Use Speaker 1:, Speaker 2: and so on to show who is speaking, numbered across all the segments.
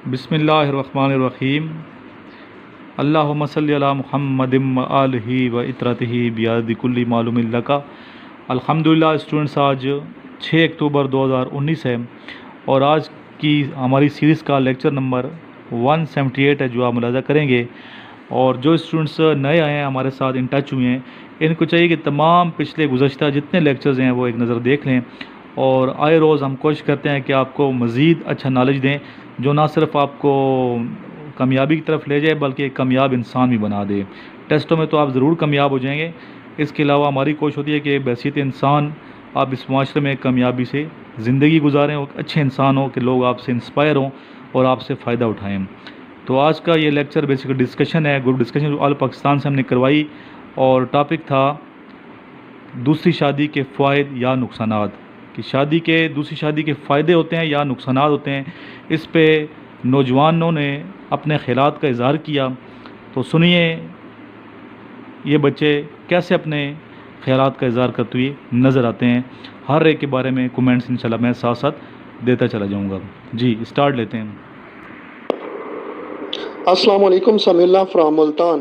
Speaker 1: بسم اللہ الرحمن الرحیم اللہم صلی علی محمد و آلہ و اطرتہ بیاد کل معلوم لک۔ الحمدللہ اسٹوڈنٹس، آج 6 اکتوبر 2019 ہے اور آج کی ہماری سیریز کا لیکچر نمبر 178 ہے جو آپ ملاحظہ کریں گے۔ اور جو اسٹوڈنٹس نئے آئے ہیں ہمارے ساتھ ان ٹچ ہوئے ہیں، ان کو چاہیے کہ تمام پچھلے گزشتہ جتنے لیکچرز ہیں وہ ایک نظر دیکھ لیں، اور آئے روز ہم کوشش کرتے ہیں کہ آپ کو مزید اچھا نالج دیں جو نہ صرف آپ کو کامیابی کی طرف لے جائے بلکہ ایک کامیاب انسان بھی بنا دے۔ ٹیسٹوں میں تو آپ ضرور کامیاب ہو جائیں گے، اس کے علاوہ ہماری کوشش ہوتی ہے کہ بحیثیت انسان آپ اس معاشرے میں کامیابی سے زندگی گزاریں اور اچھے انسان ہوں کہ لوگ آپ سے انسپائر ہوں اور آپ سے فائدہ اٹھائیں۔ تو آج کا یہ لیکچر بیسیکلی ڈسکشن ہے، گروپ ڈسکشن جو آل پاکستان سے ہم نے کروائی، اور ٹاپک تھا دوسری شادی کے فوائد یا نقصانات، کہ دوسری شادی کے فائدے ہوتے ہیں یا نقصانات ہوتے ہیں۔ اس پہ نوجوانوں نے اپنے خیالات کا اظہار کیا، تو سنیے یہ بچے کیسے اپنے خیالات کا اظہار کرتے ہوئے نظر آتے ہیں۔ ہر ایک کے بارے میں کومنٹس انشاءاللہ میں ساتھ ساتھ دیتا چلا جاؤں گا۔ جی اسٹارٹ لیتے ہیں۔
Speaker 2: السلام علیکم، سمیع اللہ فرام ملتان۔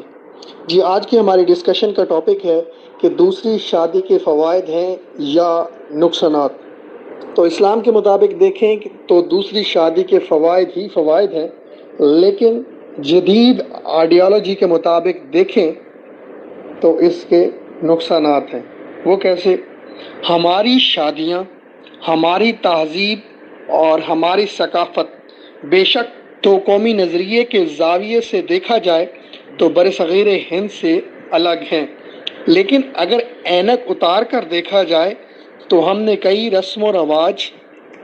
Speaker 2: جی آج کی ہماری ڈسکشن کا ٹاپک ہے کہ دوسری شادی کے فوائد ہیں یا نقصانات۔ تو اسلام کے مطابق دیکھیں تو دوسری شادی کے فوائد ہی فوائد ہیں، لیکن جدید آئیڈیالوجی کے مطابق دیکھیں تو اس کے نقصانات ہیں۔ وہ کیسے؟ ہماری شادیاں، ہماری تہذیب اور ہماری ثقافت بے شک تو قومی نظریے کے زاویے سے دیکھا جائے تو برصغیر ہند سے الگ ہیں، لیکن اگر اینک اتار کر دیکھا جائے تو ہم نے کئی رسم و رواج،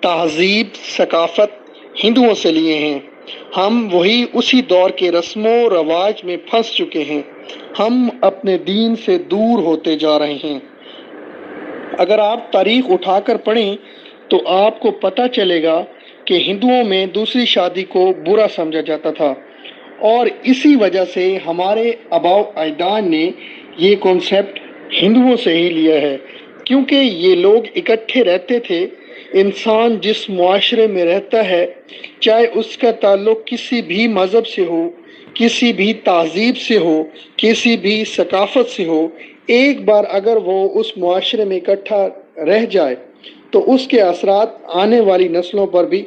Speaker 2: تہذیب، ثقافت ہندوؤں سے لیے ہیں۔ ہم وہی اسی دور کے رسم و رواج میں پھنس چکے ہیں، ہم اپنے دین سے دور ہوتے جا رہے ہیں۔ اگر آپ تاریخ اٹھا کر پڑھیں تو آپ کو پتہ چلے گا کہ ہندوؤں میں دوسری شادی کو برا سمجھا جاتا تھا، اور اسی وجہ سے ہمارے آباء و اجداد نے یہ کنسیپٹ ہندوؤں سے ہی لیا ہے، کیونکہ یہ لوگ اکٹھے رہتے تھے۔ انسان جس معاشرے میں رہتا ہے، چاہے اس کا تعلق کسی بھی مذہب سے ہو، کسی بھی تہذیب سے ہو، کسی بھی ثقافت سے ہو، ایک بار اگر وہ اس معاشرے میں اکٹھا رہ جائے تو اس کے اثرات آنے والی نسلوں پر بھی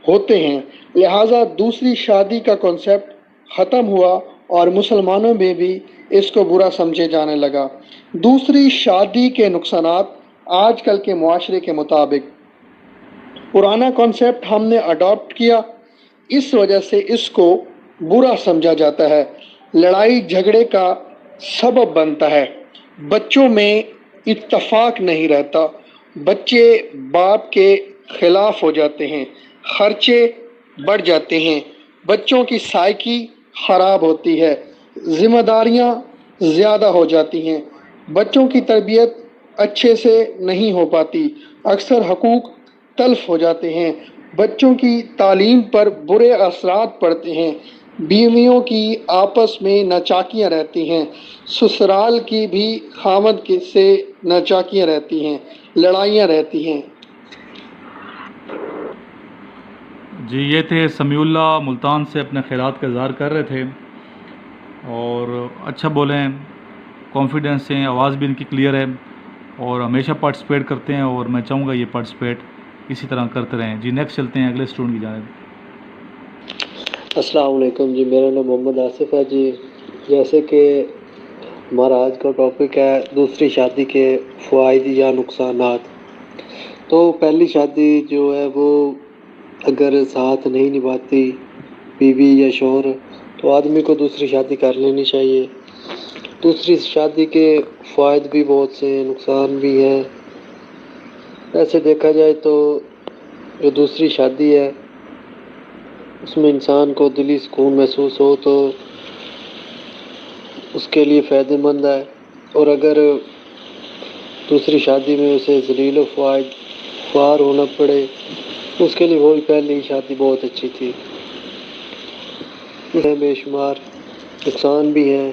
Speaker 2: ہوتے ہیں۔ لہٰذا دوسری شادی کا کنسیپٹ ختم ہوا اور مسلمانوں میں بھی اس کو برا سمجھے جانے لگا۔ دوسری شادی کے نقصانات آج کل کے معاشرے کے مطابق: پرانا کنسیپٹ ہم نے اڈاپٹ کیا، اس وجہ سے اس کو برا سمجھا جاتا ہے، لڑائی جھگڑے کا سبب بنتا ہے، بچوں میں اتفاق نہیں رہتا، بچے باپ کے خلاف ہو جاتے ہیں، خرچے بڑھ جاتے ہیں، بچوں کی سائیکی خراب ہوتی ہے، ذمہ داریاں زیادہ ہو جاتی ہیں، بچوں کی تربیت اچھے سے نہیں ہو پاتی، اکثر حقوق تلف ہو جاتے ہیں، بچوں کی تعلیم پر برے اثرات پڑتے ہیں، بیویوں کی آپس میں ناچاکیاں رہتی ہیں، سسرال کی بھی خاوند سے ناچاکیاں رہتی ہیں، لڑائیاں رہتی ہیں۔
Speaker 1: جی یہ تھے سمیع اللہ ملتان سے اپنے خیالات کا اظہار کر رہے تھے، اور اچھا بولیں، کانفیڈنس سے، آواز بھی ان کی کلیئر ہے اور ہمیشہ پارٹیسپیٹ کرتے ہیں، اور میں چاہوں گا یہ پارٹیسپیٹ اسی طرح کرتے رہیں۔ جی نیکسٹ چلتے ہیں اگلے اسٹوڈنٹ کی جانب۔
Speaker 3: السلام علیکم جی، میرا نام محمد آصف ہے جی۔ جیسے کہ ہمارا آج کا ٹاپک ہے دوسری شادی کے فوائد یا نقصانات، تو پہلی شادی جو ہے وہ اگر ساتھ نہیں نبھاتی بیوی یا شوہر تو آدمی کو دوسری شادی کر لینی چاہیے۔ دوسری شادی کے فوائد بھی بہت سے ہیں، نقصان بھی ہیں۔ ایسے دیکھا جائے تو جو دوسری شادی ہے اس میں انسان کو دلی سکون محسوس ہو تو اس کے لیے فائدہ مند ہے، اور اگر دوسری شادی میں اسے ذلیل و خوار ہونا پڑے تو اس کے لیے وہی پہلی شادی بہت اچھی تھی۔ اس میں بے شمار نقصان بھی ہیں،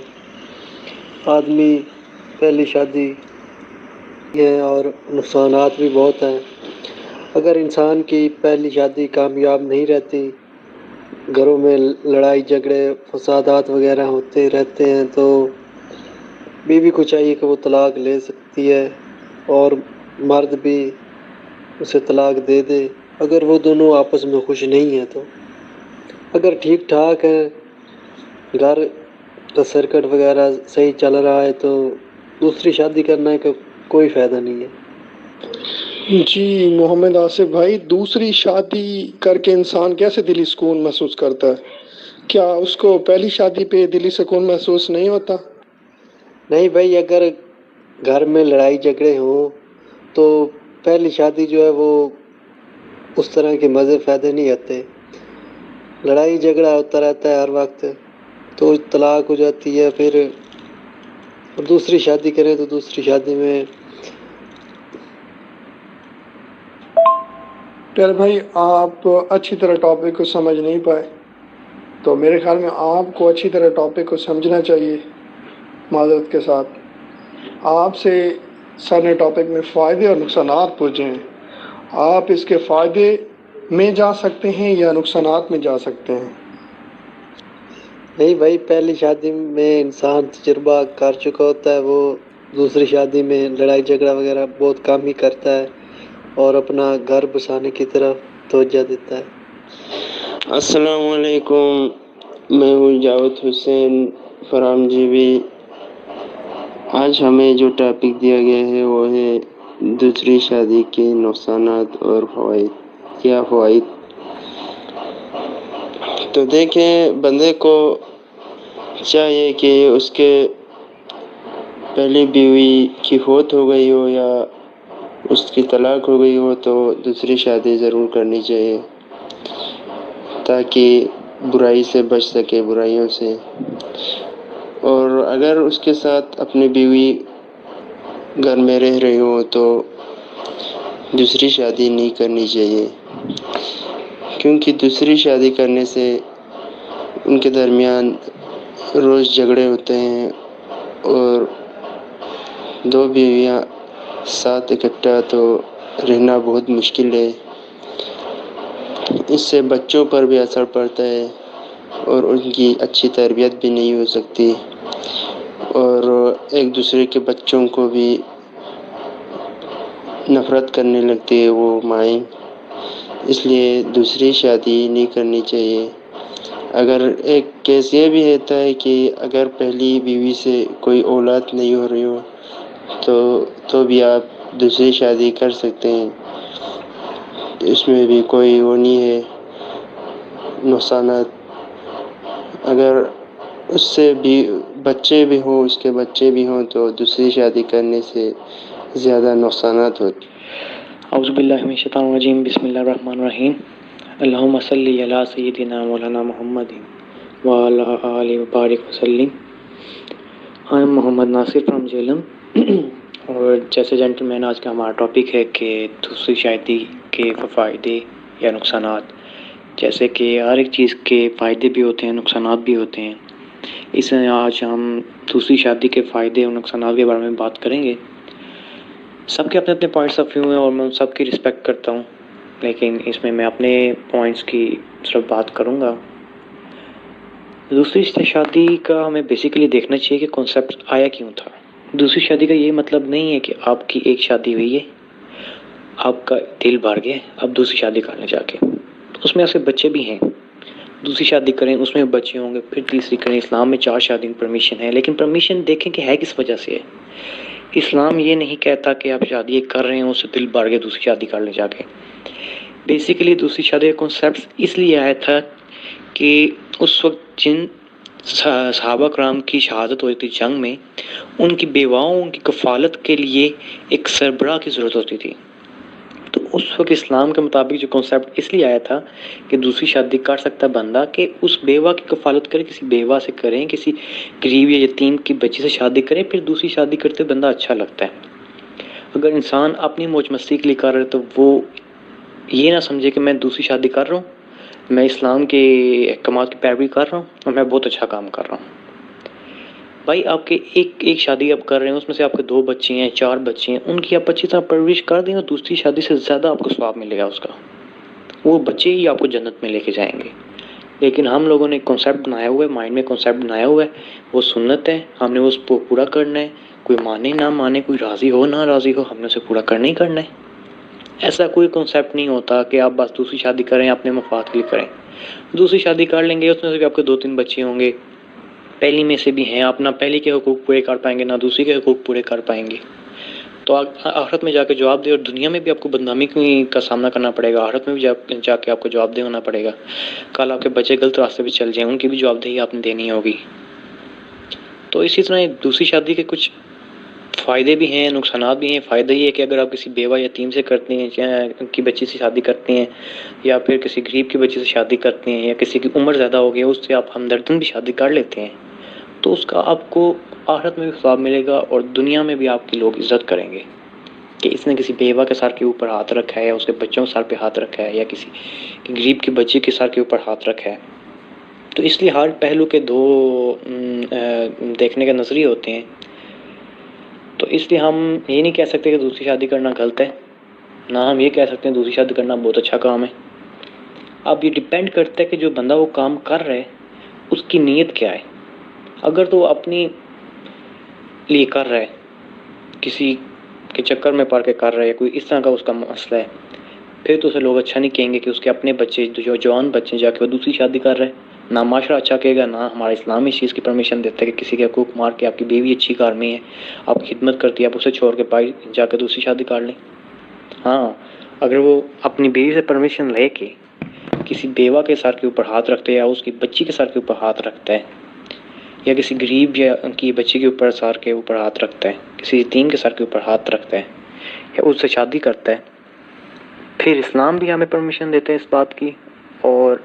Speaker 3: آدمی پہلی شادی ہے اور نقصانات بھی بہت ہیں۔ اگر انسان کی پہلی شادی کامیاب نہیں رہتی گھروں میں لڑائی جھگڑے فسادات وغیرہ ہوتے رہتے ہیں، تو بیوی کو چاہیے کہ وہ طلاق لے سکتی ہے، اور مرد بھی اسے طلاق دے دے اگر وہ دونوں آپس میں خوش نہیں ہیں۔ تو اگر ٹھیک ٹھاک ہے، گھر کا سرکٹ وغیرہ صحیح چل رہا ہے، تو دوسری شادی کرنے کا کوئی فائدہ نہیں ہے۔
Speaker 2: جی محمد آصف بھائی، دوسری شادی کر کے انسان کیسے دلی سکون محسوس کرتا ہے؟ کیا اس کو پہلی شادی پہ دلی سکون محسوس نہیں ہوتا؟
Speaker 3: نہیں بھائی، اگر گھر میں لڑائی جھگڑے ہوں تو پہلی شادی جو ہے وہ اس طرح کے مزے فائدے نہیں آتے، لڑائی جھگڑا ہوتا رہتا ہے ہر وقت، تو طلاق ہو جاتی ہے۔ پھر دوسری شادی کریں تو دوسری شادی میں
Speaker 2: پیارے بھائی، آپ اچھی طرح ٹاپک کو سمجھ نہیں پائے، تو میرے خیال میں آپ کو اچھی طرح ٹاپک کو سمجھنا چاہیے۔ معذرت کے ساتھ آپ سے سر نے ٹاپک میں فائدے اور نقصانات پوچھے ہیں، آپ اس کے فائدے میں جا سکتے ہیں یا نقصانات میں جا سکتے ہیں؟
Speaker 3: نہیں بھائی، پہلی شادی میں انسان تجربہ کر چکا ہوتا ہے، وہ دوسری شادی میں لڑائی جھگڑا وغیرہ بہت کم ہی کرتا ہے اور اپنا گھر بسانے کی طرف توجہ دیتا ہے۔
Speaker 4: السلام علیکم، میں ہوں جاوید حسین فرام جی بی۔ آج ہمیں جو ٹاپک دیا گیا ہے وہ ہے دوسری شادی کے نقصانات اور فوائد۔ کیا فوائد؟ تو دیکھیں، بندے کو چاہیے کہ اس کے پہلی بیوی کی فوت ہو گئی ہو یا اس کی طلاق ہو گئی ہو تو دوسری شادی ضرور کرنی چاہیے، تاکہ برائی سے بچ سکے، برائیوں سے۔ اور اگر اس کے ساتھ اپنی بیوی گھر میں رہ رہی ہو تو دوسری شادی نہیں کرنی چاہیے، کیونکہ دوسری شادی کرنے سے ان کے درمیان روز جھگڑے ہوتے ہیں، اور دو بیویاں ساتھ اکٹھا تو رہنا بہت مشکل ہے۔ اس سے بچوں پر بھی اثر پڑتا ہے اور ان کی اچھی تربیت بھی نہیں ہو سکتی، اور ایک دوسرے کے بچوں کو بھی نفرت کرنے لگتی ہے وہ مائیں۔ اس لیے دوسری شادی نہیں کرنی چاہیے۔ اگر ایک کیس یہ بھی ہوتا ہے کہ اگر پہلی بیوی سے کوئی اولاد نہیں ہو رہی ہو تو بھی آپ دوسری شادی کر سکتے ہیں، اس میں بھی کوئی وہ نہیں ہے نقصانات۔ اگر اس سے بھی بچے بھی ہوں، اس کے بچے بھی ہوں، تو دوسری شادی کرنے سے زیادہ نقصانات ہوتے۔
Speaker 5: اعوذ باللہ من الشیطان الرجیم، بسم اللہ الرحمن الرحیم۔ اللہم صلی علی سیدنا مولانا محمد وعلی آلہ وبارک وسلم۔ I am Muhammad Nasir from Jhelum, اور جیسے جینٹلمین آج کا ہمارا ٹاپک ہے کہ دوسری شادی کے فائدے یا نقصانات۔ جیسے کہ ہر ایک چیز کے فائدے بھی ہوتے ہیں، نقصانات بھی ہوتے ہیں، اس لیے آج ہم دوسری شادی کے فائدے اور نقصانات کے بارے میں بات کریں گے۔ سب کے اپنے اپنے پوائنٹس آف ویو ہیں اور میں ان سب کی رسپیکٹ کرتا ہوں، لیکن اس میں اپنے پوائنٹس کی صرف بات کروں گا۔ دوسری شادی کا ہمیں بیسیکلی دیکھنا چاہیے کہ کانسیپٹ آیا کیوں تھا۔ دوسری شادی کا یہ مطلب نہیں ہے کہ آپ کی ایک شادی ہوئی ہے، آپ کا دل بھر گیا، اب دوسری شادی کرنے جا کے اس میں ایسے بچے بھی ہیں، دوسری شادی کریں اس میں بچے ہوں گے، پھر تیسری کریں۔ اسلام میں 4 شادی کی پرمیشن ہے، لیکن پرمیشن دیکھیں کہ ہے کس وجہ سے ہے۔ اسلام یہ نہیں کہتا کہ آپ شادی کر رہے ہیں اس سے دل بھر گیا دوسری شادی کر لیں جا کے۔ بیسیکلی دوسری شادی کا کنسیپٹ اس لیے آیا تھا کہ اس وقت جن صحابہ کرام کی شہادت ہوئی تھی جنگ میں، ان کی بیواؤں کی کفالت کے لیے ایک سربراہ کی ضرورت ہوتی تھی۔ تو اس وقت اسلام کے مطابق جو کنسیپٹ اس لیے آیا تھا کہ دوسری شادی کر سکتا بندہ کہ اس بیوہ کی کفالت کرے، کسی بیوہ سے کریں، کسی غریب یا یتیم کی بچی سے شادی کریں، پھر دوسری شادی کرتے بندہ اچھا لگتا ہے۔ اگر انسان اپنی موج مستی کے لیے کر رہے تو وہ یہ نہ سمجھے کہ میں دوسری شادی کر رہا ہوں، میں اسلام کے احکامات کی پیروی کر رہا ہوں اور میں بہت اچھا کام کر رہا ہوں۔ بھائی آپ کے ایک شادی آپ کر رہے ہیں، اس میں سے آپ کے 2 بچے ہیں، 4 بچے ہیں، ان کی آپ اچھی طرح پرورش کر دیں اور دوسری شادی سے زیادہ آپ کو ثواب ملے گا اس کا، وہ بچے ہی آپ کو جنت میں لے کے جائیں گے۔ لیکن ہم لوگوں نے ایک کنسیپٹ بنایا ہوا ہے، مائنڈ میں کنسیپٹ بنایا ہوا ہے، وہ سنت ہے، ہم نے اس کو پورا کرنا ہے، کوئی مانے نہ مانے، کوئی راضی ہو نہ راضی ہو، ہم نے اسے پورا کرنا ہی کرنا ہے۔ ایسا کوئی کنسیپٹ نہیں ہوتا کہ آپ بس دوسری شادی کریں اپنے مفاد کے لیے کریں۔ دوسری شادی کر لیں گے، اس میں سے بھی آپ کے 2-3 بچے ہوں گے، پہلی میں سے بھی ہیں، آپ نہ پہلی کے حقوق پورے کر پائیں گے نہ دوسری کے حقوق پورے کر پائیں گے، تو آخرت میں جا کے جواب دے، اور دنیا میں بھی آپ کو بدنامی کا سامنا کرنا پڑے گا، آخرت میں بھی جا کے آپ کو جواب دہ ہونا پڑے گا۔ کل آپ کے بچے غلط راستے پہ چل جائیں، ان کی بھی جواب دہی آپ نے دینی ہوگی۔ تو اسی طرح دوسری شادی کے کچھ فائدے بھی ہیں، نقصانات بھی ہیں۔ فائدہ یہ ہے کہ اگر آپ کسی بیوہ یتیم سے کرتے ہیں، کی بچی سے شادی کرتے ہیں، یا پھر کسی غریب کی بچی سے شادی کرتے ہیں، یا کسی کی عمر زیادہ ہو گئی ہے اس سے آپ ہمدردن بھی شادی کر لیتے ہیں، تو اس کا آپ کو آخرت میں بھی ثواب ملے گا، اور دنیا میں بھی آپ کی لوگ عزت کریں گے کہ اس نے کسی بیوہ کے سر کے اوپر ہاتھ رکھا ہے، یا اس کے بچوں کے سر پہ ہاتھ رکھا ہے، یا کسی غریب کی بچی کے سر کے اوپر ہاتھ رکھا ہے۔ تو اس لیے ہر پہلو کے دو دیکھنے کے نظریے ہوتے ہیں۔ تو اس لیے ہم یہ نہیں کہہ سکتے کہ دوسری شادی کرنا غلط ہے، نہ ہم یہ کہہ سکتے ہیں دوسری شادی کرنا بہت اچھا کام ہے۔ اب یہ ڈیپینڈ کرتا ہے کہ جو بندہ وہ کام کر رہا ہے اس کی نیت کیا ہے۔ اگر تو وہ اپنی لیے کر رہا ہے، کسی کے چکر میں پڑ کے کر رہا ہے، کوئی اس طرح کا اس کا مسئلہ ہے، پھر تو اسے لوگ اچھا نہیں کہیں گے کہ اس کے اپنے بچے جو جوان بچے جا کے وہ دوسری شادی کر رہے ہیں۔ نہ معاشرہ اچھا کہے گا، نہ ہمارا اسلام اس چیز کی پرمیشن دیتا ہے کہ کسی کے حقوق مار کے، آپ کی بیوی اچھی گھر میں ہے، آپ کی خدمت کرتی ہے، آپ اسے چھوڑ کے باہر جا کے دوسری شادی کر لیں۔ ہاں، اگر وہ اپنی بیوی سے پرمیشن لے کے کسی بیوہ کے سر کے اوپر ہاتھ رکھتے ہے، یا اس کی بچی کے سر کے اوپر ہاتھ رکھتا ہے، یا کسی غریب یا کی بچی کے اوپر سر کے اوپر ہاتھ رکھتا ہے، کسی یتیم کے سر کے اوپر ہاتھ رکھتا ہے، یا اس سے شادی کرتا ہے، پھر اسلام بھی ہمیں پرمیشن دیتا ہے اس بات کی، اور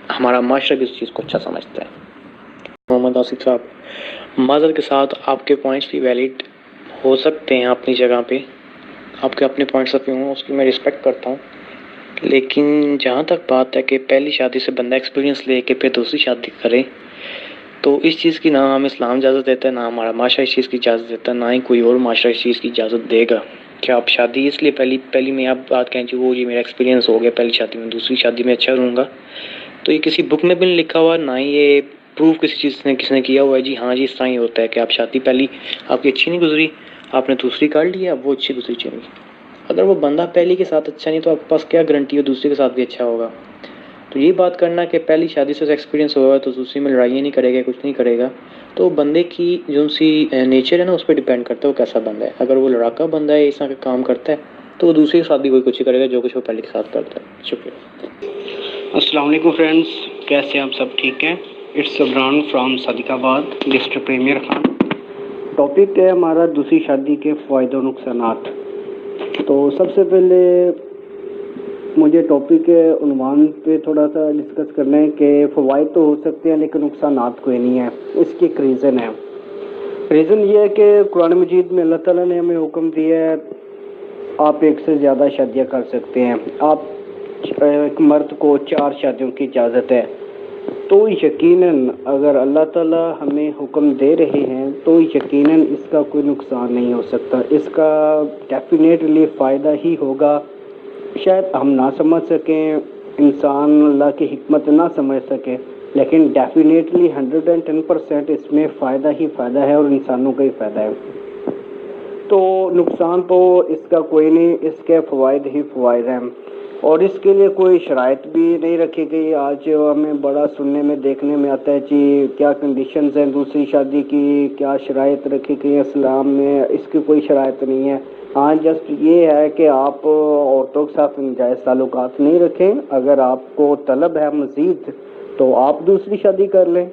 Speaker 5: ہمارا معاشرہ بھی اس چیز کو اچھا سمجھتا ہے۔ محمد آصف صاحب، معذرت کے ساتھ آپ کے پوائنٹس بھی ویلڈ ہو سکتے ہیں اپنی جگہ پہ، آپ کے اپنے پوائنٹس بھی ہوں، اس کی میں رسپیکٹ کرتا ہوں، لیکن جہاں تک بات ہے کہ پہلی شادی سے بندہ ایکسپیرینس لے کے پھر دوسری شادی کرے، تو اس چیز کی نہ ہم اسلام اجازت دیتا ہے، نہ ہمارا معاشرہ اس چیز کی اجازت دیتا ہے، نہ ہی کوئی اور معاشرہ اس چیز کی اجازت دے گا کہ آپ شادی اس لیے پہلی میں آپ بات کہیں جی وہ یہ میرا ایکسپیرینس ہو گیا پہلی شادی میں، دوسری شادی میں اچھا رہوں گا، تو یہ کسی بک میں بھی نہیں لکھا ہوا، نہ ہی یہ پروف کسی نے کیا ہوا ہے جی ہاں جی اس طرح ہی ہوتا ہے کہ آپ شادی پہلی آپ کی اچھی نہیں گزری، آپ نے دوسری کر لی، اب وہ اچھی گزری چلی۔ اگر وہ بندہ پہلی کے ساتھ اچھا نہیں تو آپ کے پاس کیا گارنٹی ہے دوسری کے ساتھ بھی اچھا ہوگا؟ تو یہ بات کرنا کہ پہلی شادی سے ایکسپیرینس ہوا تو دوسری میں لڑائیاں نہیں کرے گا، کچھ نہیں کرے گا، تو بندے کی جو سی نیچر ہے نا اس پہ ڈیپینڈ کرتا ہے وہ کیسا بندہ ہے۔ اگر وہ لڑاکا بندہ ہے، اس طرح کا کام کرتا ہے، تو وہ دوسری کے ساتھ بھی کوئی کچھ ہی کرے گا جو کچھ وہ پہلے کے ساتھ کرتا ہے۔ شکریہ۔
Speaker 6: السلام علیکم فرینڈس، کیسے آپ سب ٹھیک ہیں؟ اٹس عمران فرام صادق آباد، ڈسٹرکٹ پریمیئر خان۔ ٹاپک ہے ہمارا دوسری شادی کے فوائد و نقصانات۔ تو سب سے پہلے مجھے ٹاپک کے عنوان پہ تھوڑا سا ڈسکس کرنا ہے کہ فوائد تو ہو سکتے ہیں لیکن نقصانات کوئی نہیں ہے۔ اس کی ایک ریزن ہے۔ ریزن یہ ہے کہ قرآن مجید میں اللہ تعالیٰ نے ہمیں حکم دیا ہے آپ ایک سے زیادہ شادیاں کر سکتے ہیں، آپ ایک مرد کو 4 شادیوں کی اجازت ہے، تو یقیناً اگر اللہ تعالیٰ ہمیں حکم دے رہے ہیں تو یقیناً اس کا کوئی نقصان نہیں ہو سکتا، اس کا ڈیفینیٹلی فائدہ ہی ہوگا۔ شاید ہم نہ سمجھ سکیں، انسان اللہ کی حکمت نہ سمجھ سکے، لیکن ڈیفینیٹلی 110% اس میں فائدہ ہی فائدہ ہے، اور انسانوں کا ہی فائدہ ہے۔ تو نقصان تو اس کا کوئی نہیں، اس کے فوائد ہی فوائد ہیں، اور اس کے لیے کوئی شرائط بھی نہیں رکھی گئی۔ آج ہمیں بڑا سننے میں دیکھنے میں آتا ہے جی کیا کنڈیشنز ہیں دوسری شادی کی، کیا شرائط رکھی گئی ہیں اسلام میں، اس کی کوئی شرائط نہیں ہے۔ ہاں جسٹ یہ ہے کہ آپ عورتوں کے ساتھ ناجائز تعلقات نہیں رکھیں، اگر آپ کو طلب ہے مزید تو آپ دوسری شادی کر لیں،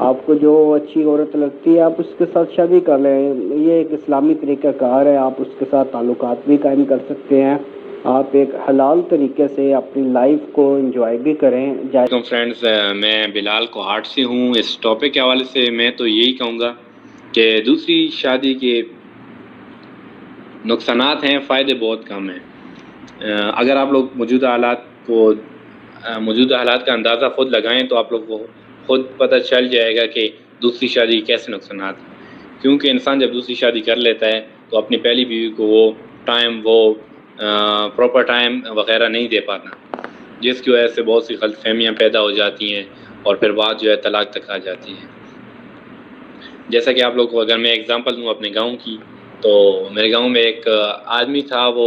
Speaker 6: آپ کو جو اچھی عورت لگتی ہے آپ اس کے ساتھ شادی کر لیں، یہ ایک اسلامی طریقہ کار ہے، آپ اس کے ساتھ تعلقات بھی قائم کر سکتے ہیں، آپ ایک حلال طریقے سے اپنی لائف کو انجوائے بھی کریں۔
Speaker 7: فرینڈز، میں بلال کوہاٹ سے ہوں۔ اس ٹاپک کے حوالے سے میں تو یہی کہوں گا کہ دوسری شادی کے نقصانات ہیں، فائدے بہت کم ہیں۔ اگر آپ لوگ موجودہ حالات کا اندازہ خود لگائیں تو آپ لوگ کو خود پتہ چل جائے گا کہ دوسری شادی کے کیسے نقصانات ہیں، کیونکہ انسان جب دوسری شادی کر لیتا ہے تو اپنی پہلی بیوی کو وہ پراپر ٹائم وغیرہ نہیں دے پاتا، جس کی وجہ سے بہت سی غلط فہمیاں پیدا ہو جاتی ہیں اور پھر بات جو ہے طلاق تک آ جاتی ہے۔ جیسا کہ آپ لوگ کو اگر میں اگزامپل دوں اپنے گاؤں کی، تو میرے گاؤں میں ایک آدمی تھا، وہ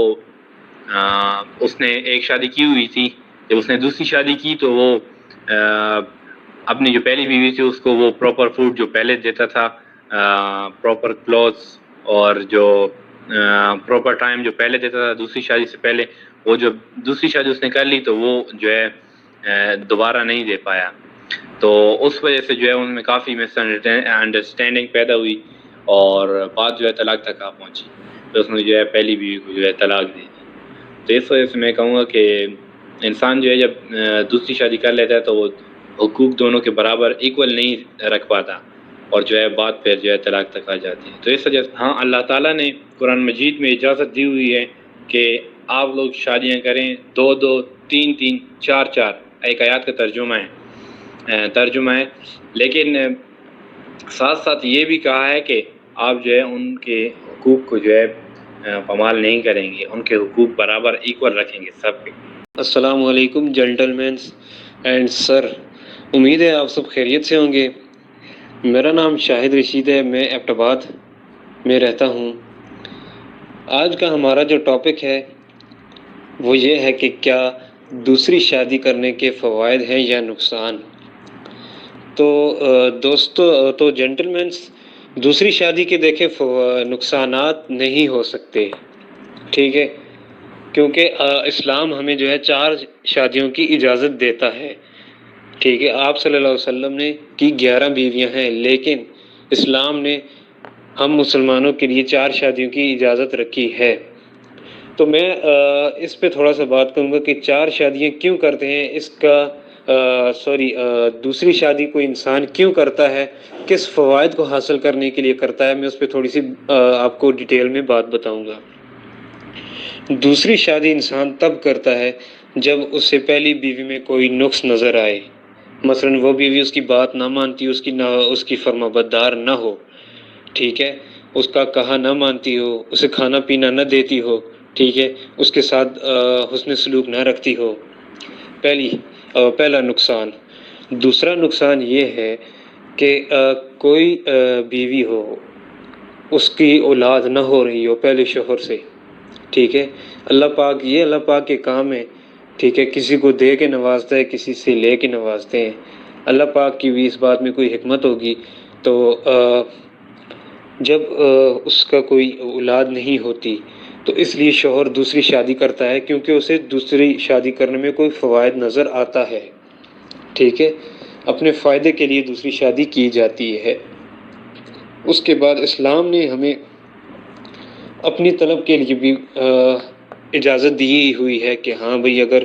Speaker 7: اس نے ایک شادی کی ہوئی تھی۔ جب اس نے دوسری شادی کی تو وہ اپنی جو پہلی بیوی تھی اس کو وہ پراپر فوڈ جو پہلے دیتا تھا، پراپر کلوتھس اور جو پراپر ٹائم جو پہلے دیتا تھا دوسری شادی سے پہلے، وہ جو دوسری شادی اس نے کر لی تو وہ جو ہے دوبارہ نہیں دے پایا۔ تو اس وجہ سے جو ہے ان میں کافی مس انڈرسٹینڈنگ پیدا ہوئی اور بات جو ہے طلاق تک آ پہنچی، تو اس نے جو ہے پہلی بیوی کو جو ہے طلاق دے دی۔ تو اس وجہ سے میں کہوں گا کہ انسان جو ہے جب دوسری شادی کر لیتا ہے تو وہ حقوق دونوں کے برابر ایکول نہیں رکھ پاتا اور جو ہے بات پھر جو ہے طلاق تک آ جاتی ہے۔ تو اس وجہ سے ہاں اللہ تعالیٰ نے قرآن مجید میں اجازت دی ہوئی ہے کہ آپ لوگ شادیاں کریں، 2 3 4، ایک آیات کا ترجمہ ہے، لیکن ساتھ ساتھ یہ بھی کہا ہے کہ آپ جو ہے ان کے حقوق کو جو ہے پامال نہیں کریں گے، ان کے حقوق برابر ایکول رکھیں گے سب کے۔
Speaker 3: السلام علیکم جینٹلمینس اینڈ سر، امید ہے آپ سب خیریت سے ہوں گے۔ میرا نام شاہد رشید ہے، میں ایبٹ آباد میں رہتا ہوں۔ آج کا ہمارا جو ٹاپک ہے وہ یہ ہے کہ کیا دوسری شادی کرنے کے فوائد ہیں یا نقصان۔ تو دوستو جینٹلمینس، دوسری شادی کے دیکھیں نقصانات نہیں ہو سکتے، ٹھیک ہے، کیونکہ اسلام ہمیں جو ہے 4 شادیوں کی اجازت دیتا ہے، ٹھیک ہے۔ آپ صلی اللہ علیہ وسلم نے کی 11 بیویاں ہیں، لیکن اسلام نے ہم مسلمانوں کے لیے 4 شادیوں کی اجازت رکھی ہے۔ تو میں اس پہ تھوڑا سا بات کروں گا کہ 4 شادیاں کیوں کرتے ہیں، اس کا دوسری شادی کوئی انسان کیوں کرتا ہے، کس فوائد کو حاصل کرنے کے لیے کرتا ہے، میں اس پہ تھوڑی سی آپ کو ڈیٹیل میں بات بتاؤں گا۔ دوسری شادی انسان تب کرتا ہے جب اس سے پہلی بیوی میں کوئی نقص نظر آئے، مثلا وہ بیوی اس کی بات نہ مانتی، اس کی فرما بردار نہ ہو، ٹھیک ہے، اس کا کہا نہ مانتی ہو، اسے کھانا پینا نہ دیتی ہو، ٹھیک ہے، اس کے ساتھ حسن سلوک نہ رکھتی ہو، پہلا نقصان۔ دوسرا نقصان یہ ہے کہ کوئی بیوی ہو، اس کی اولاد نہ ہو رہی ہو پہلے شوہر سے، ٹھیک ہے، اللہ پاک کے کام ہے، ٹھیک ہے، کسی کو دے کے نوازتا ہے، کسی سے لے کے نوازتے ہیں، اللہ پاک کی بھی اس بات میں کوئی حکمت ہوگی۔ تو جب اس کا کوئی اولاد نہیں ہوتی تو اس لیے شوہر دوسری شادی کرتا ہے، کیونکہ اسے دوسری شادی کرنے میں کوئی فوائد نظر آتا ہے، ٹھیک ہے، اپنے فائدے کے لیے دوسری شادی کی جاتی ہے۔ اس کے بعد اسلام نے ہمیں اپنی طلب کے لیے بھی اجازت دی ہوئی ہے کہ ہاں بھئی اگر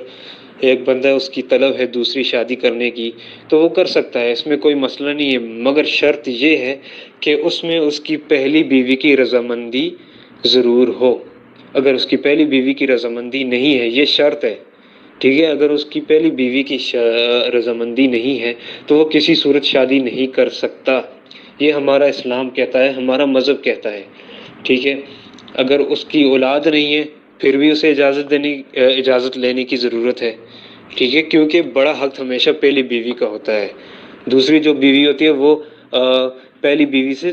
Speaker 3: ایک بندہ اس کی طلب ہے دوسری شادی کرنے کی تو وہ کر سکتا ہے، اس میں کوئی مسئلہ نہیں ہے، مگر شرط یہ ہے کہ اس میں اس کی پہلی بیوی کی رضامندی ضرور ہو۔ اگر اس کی پہلی بیوی کی رضامندی نہیں ہے، یہ شرط ہے، ٹھیک ہے، اگر اس کی پہلی بیوی کی رضامندی نہیں ہے تو وہ کسی صورت شادی نہیں کر سکتا، یہ ہمارا اسلام کہتا ہے، ہمارا مذہب کہتا ہے، ٹھیک ہے۔ اگر اس کی اولاد نہیں ہے پھر بھی اسے اجازت لینے کی ضرورت ہے، ٹھیک ہے، کیونکہ بڑا حق ہمیشہ پہلی بیوی کا ہوتا ہے، دوسری جو بیوی ہوتی ہے وہ پہلی بیوی سے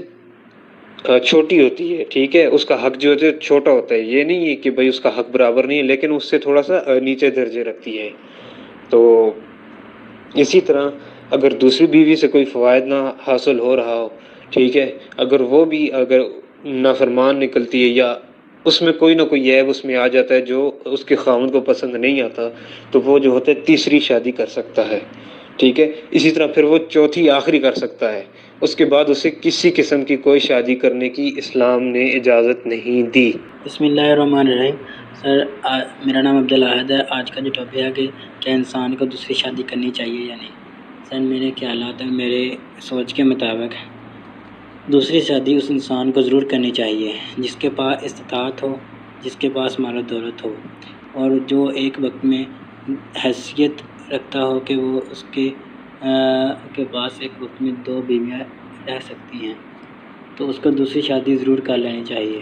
Speaker 3: چھوٹی ہوتی ہے، ٹھیک ہے، اس کا حق جو ہے چھوٹا ہوتا ہے، یہ نہیں ہے کہ بھئی اس کا حق برابر نہیں ہے، لیکن اس سے تھوڑا سا نیچے درجے رکھتی ہے۔ تو اسی طرح اگر دوسری بیوی سے کوئی فوائد نہ حاصل ہو رہا ہو، ٹھیک ہے، اگر وہ بھی اگر نافرمان نکلتی ہے یا اس میں کوئی نہ کوئی عیب اس میں آ جاتا ہے جو اس کے خاوند کو پسند نہیں آتا، تو وہ جو ہوتا ہے تیسری شادی کر سکتا ہے، ٹھیک ہے، اسی طرح پھر وہ چوتھی آخری کر سکتا ہے، اس کے بعد اسے کسی قسم کی کوئی شادی کرنے کی اسلام نے اجازت نہیں دی۔
Speaker 8: بسم اللہ الرحمن الرحیم۔ سر میرا نام عبدالاحد ہے۔ آج کا جو ٹاپک ہے کہ کیا انسان کو دوسری شادی کرنی چاہیے یا نہیں۔ سر میرے خیالات ہیں، میرے سوچ کے مطابق دوسری شادی اس انسان کو ضرور کرنی چاہیے جس کے پاس استطاعت ہو، جس کے پاس مال و دولت ہو، اور جو ایک وقت میں حیثیت رکھتا ہو کہ وہ اس کے پاس ایک وقت میں 2 بیویاں رہ سکتی ہیں، تو اس کو دوسری شادی ضرور کر لینی چاہیے،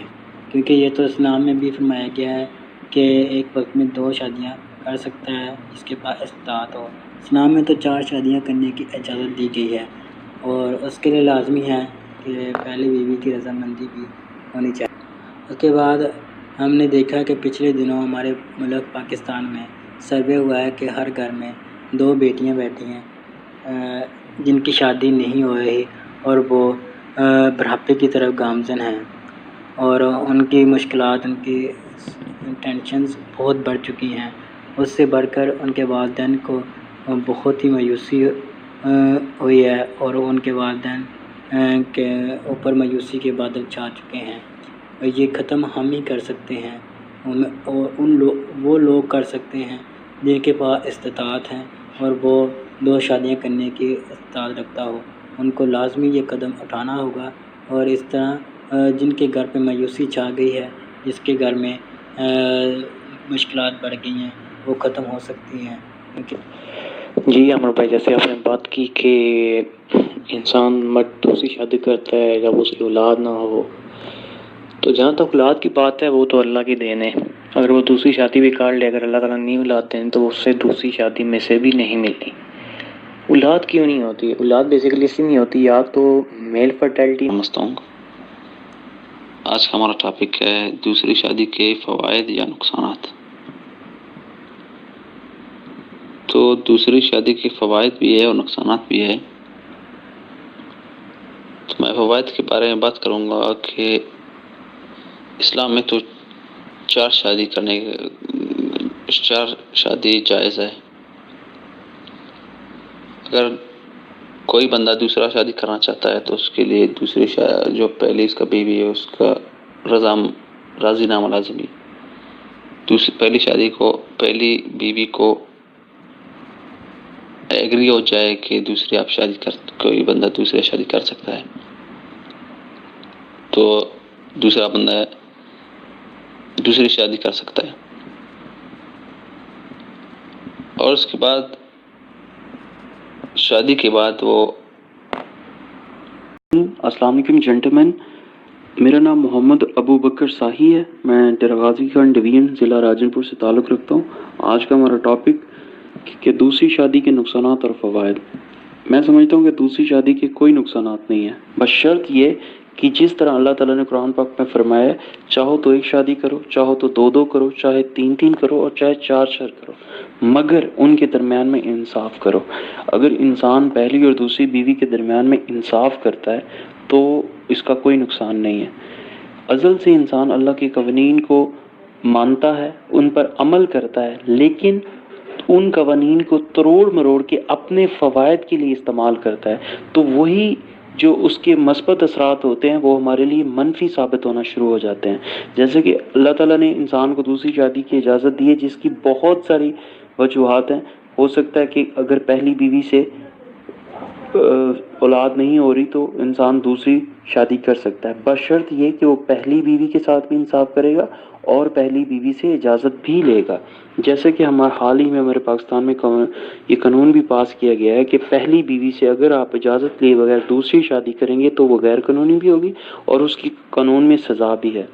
Speaker 8: کیونکہ یہ تو اسلام میں بھی فرمایا گیا ہے کہ ایک وقت میں 2 شادیاں کر سکتا ہے جس کے پاس استطاعت ہو۔ اسلام میں تو 4 شادیاں کرنے کی اجازت دی گئی ہے، اور اس کے لیے لازمی ہے کہ پہلی بیوی کی رضامندی بھی ہونی چاہیے۔ اس کے بعد ہم نے دیکھا کہ پچھلے دنوں ہمارے ملک پاکستان میں سروے ہوا ہے کہ ہر گھر میں 2 بیٹیاں بیٹھی ہیں جن کی شادی نہیں ہو رہی، اور وہ بڑھاپے کی طرف گامزن ہیں، اور ان کی مشکلات، ان کی ٹینشنز بہت بڑھ چکی ہیں۔ اس سے بڑھ کر ان کے والدین کو بہت ہی مایوسی ہوئی ہے، اور ان کے والدین کے اوپر مایوسی کے بادل چھا چکے ہیں۔ یہ ختم ہم ہی کر سکتے ہیں، وہ لوگ کر سکتے ہیں جن کے پاس استطاعت ہے اور وہ 2 شادیاں کرنے کی استطاعت رکھتا ہو۔ ان کو لازمی یہ قدم اٹھانا ہوگا، اور اس طرح جن کے گھر پہ مایوسی چھا گئی ہے، جس کے گھر میں مشکلات بڑھ گئی ہیں، وہ ختم ہو سکتی ہیں۔
Speaker 5: جی عمر بھائی، جیسے آپ نے بات کی کہ انسان مرد دوسری شادی کرتا ہے جب اس کی اولاد نہ ہو، تو جہاں تک اولاد کی بات ہے وہ تو اللہ کی دین ہے۔ اگر وہ دوسری شادی بھی کر لے، اگر اللہ تعالیٰ نہیں اولاد دیں تو اس سے دوسری شادی میں سے بھی نہیں ملتی۔ اولاد کیوں نہیں ہوتی؟ اولاد بیسیکلی اس لیے نہیں ہوتی، یا تو میل فرٹیلٹی۔
Speaker 9: سمجھتا ہوں آج کا ہمارا ٹاپک ہے دوسری شادی کے فوائد یا نقصانات۔ تو دوسری شادی کے فوائد بھی ہے اور نقصانات بھی ہے۔ تو میں فوائد کے بارے میں بات کروں گا کہ اسلام میں تو 4 شادی جائز ہے۔ اگر کوئی بندہ دوسرا شادی کرنا چاہتا ہے تو اس کے لیے دوسری جو پہلی اس کا بیوی ہے اس کا راضی نامہ لازمی۔ پہلی بیوی کو ایگری ہو جائے کہ کوئی بندہ دوسری شادی کر سکتا ہے، تو دوسرا بندہ دوسری شادی کر سکتا ہے۔ اور اس کے بعد شادی کے بعد وہ
Speaker 10: السلام علیکم جنٹلمین، میرا نام محمد ابو بکر ساہی ہے، میں ڈیرہ غازی خان ڈویژن ضلع راجن پور سے تعلق رکھتا ہوں۔ آج کا ہمارا ٹاپک کہ دوسری شادی کے نقصانات اور فوائد۔ میں سمجھتا ہوں کہ دوسری شادی کے کوئی نقصانات نہیں ہیں، بس شرط یہ کہ جس طرح اللہ تعالیٰ نے قرآن پاک میں فرمایا ہے، چاہو تو 1 شادی کرو، چاہو تو 2 کرو، چاہے 3 کرو، اور چاہے 4 کرو، مگر ان کے درمیان میں انصاف کرو۔ اگر انسان پہلی اور دوسری بیوی کے درمیان میں انصاف کرتا ہے تو اس کا کوئی نقصان نہیں ہے۔ ازل سے انسان اللہ کے قوانین کو مانتا ہے، ان پر عمل کرتا ہے، لیکن ان قوانین کو تروڑ مروڑ کے اپنے فوائد کے لیے استعمال کرتا ہے، تو وہی جو اس کے مثبت اثرات ہوتے ہیں وہ ہمارے لیے منفی ثابت ہونا شروع ہو جاتے ہیں۔ جیسے کہ اللہ تعالیٰ نے انسان کو دوسری شادی کی اجازت دی ہے، جس کی بہت ساری وجوہات ہیں۔ ہو سکتا ہے کہ اگر پہلی بیوی سے اولاد نہیں ہو رہی تو انسان دوسری شادی کر سکتا ہے، بشرط یہ کہ وہ پہلی بیوی کے ساتھ بھی انصاف کرے گا اور پہلی بیوی سے اجازت بھی لے گا۔ جیسے کہ حال ہی میں ہمارے پاکستان میں یہ قانون بھی پاس کیا گیا ہے کہ پہلی بیوی سے اگر آپ اجازت لیے بغیر دوسری شادی کریں گے تو وہ غیر قانونی بھی ہوگی اور اس کی قانون میں سزا بھی ہے۔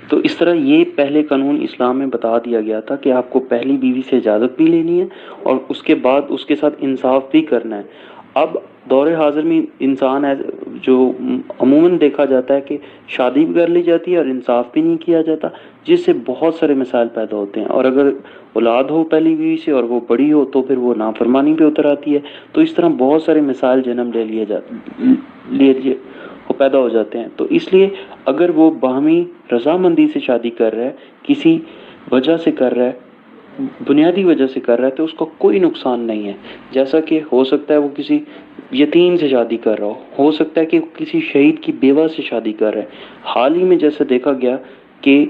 Speaker 10: تو اس طرح یہ پہلے قانون اسلام میں بتا دیا گیا تھا کہ آپ کو پہلی بیوی سے اجازت بھی لینی ہے اور اس کے بعد اس کے ساتھ انصاف بھی کرنا ہے۔ اب دور حاضر میں انسان جو عموماً دیکھا جاتا ہے کہ شادی بھی کر لی جاتی ہے اور انصاف بھی نہیں کیا جاتا، جس سے بہت سارے مسائل پیدا ہوتے ہیں، اور اگر اولاد ہو پہلی بیوی سے اور وہ بڑی ہو تو پھر وہ نافرمانی پہ اتر آتی ہے۔ تو اس طرح بہت سارے مسائل جنم لیے پیدا ہو جاتے ہیں۔ تو اس لیے اگر وہ باہمی رضامندی سے شادی کر رہا ہے، کسی وجہ سے کر رہا ہے، بنیادی وجہ سے کر رہا ہے، تو اس کا کوئی نقصان نہیں ہے۔ جیسا کہ ہو سکتا ہے وہ کسی یتیم سے شادی کر رہا ہو سکتا ہے کہ وہ کسی شہید کی بیوہ سے شادی کر رہا ہے۔ حال ہی میں جیسا دیکھا گیا کہ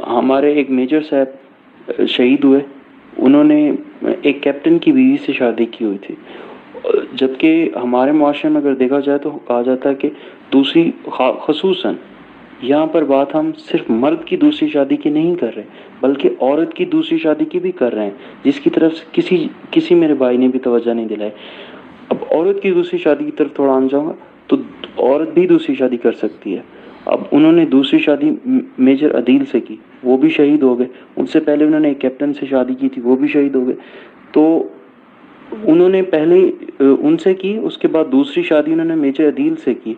Speaker 10: ہمارے ایک میجر صاحب شہید ہوئے، انہوں نے ایک کیپٹن کی بیوی سے شادی کی ہوئی تھی، جبکہ ہمارے معاشرے میں اگر دیکھا جائے تو کہا جاتا ہے کہ دوسری، خصوصاً یہاں پر بات ہم صرف مرد کی دوسری شادی کی نہیں کر رہے بلکہ عورت کی دوسری شادی کی بھی کر رہے ہیں، جس کی طرف کسی میرے بھائی نے بھی توجہ نہیں دلائی۔ اب عورت کی دوسری شادی کی طرف تھوڑا آن جاؤں گا، تو عورت بھی دوسری شادی کر سکتی ہے۔ اب انہوں نے دوسری شادی میجر عدیل سے کی، وہ بھی شہید ہو گئے. ان سے پہلے انہوں نے ایک کیپٹن سے شادی کی تھی، وہ بھی شہید ہو گئے. تو انہوں نے پہلے ان سے کی، اس کے بعد دوسری شادی انہوں نے میجر عدیل سے کی،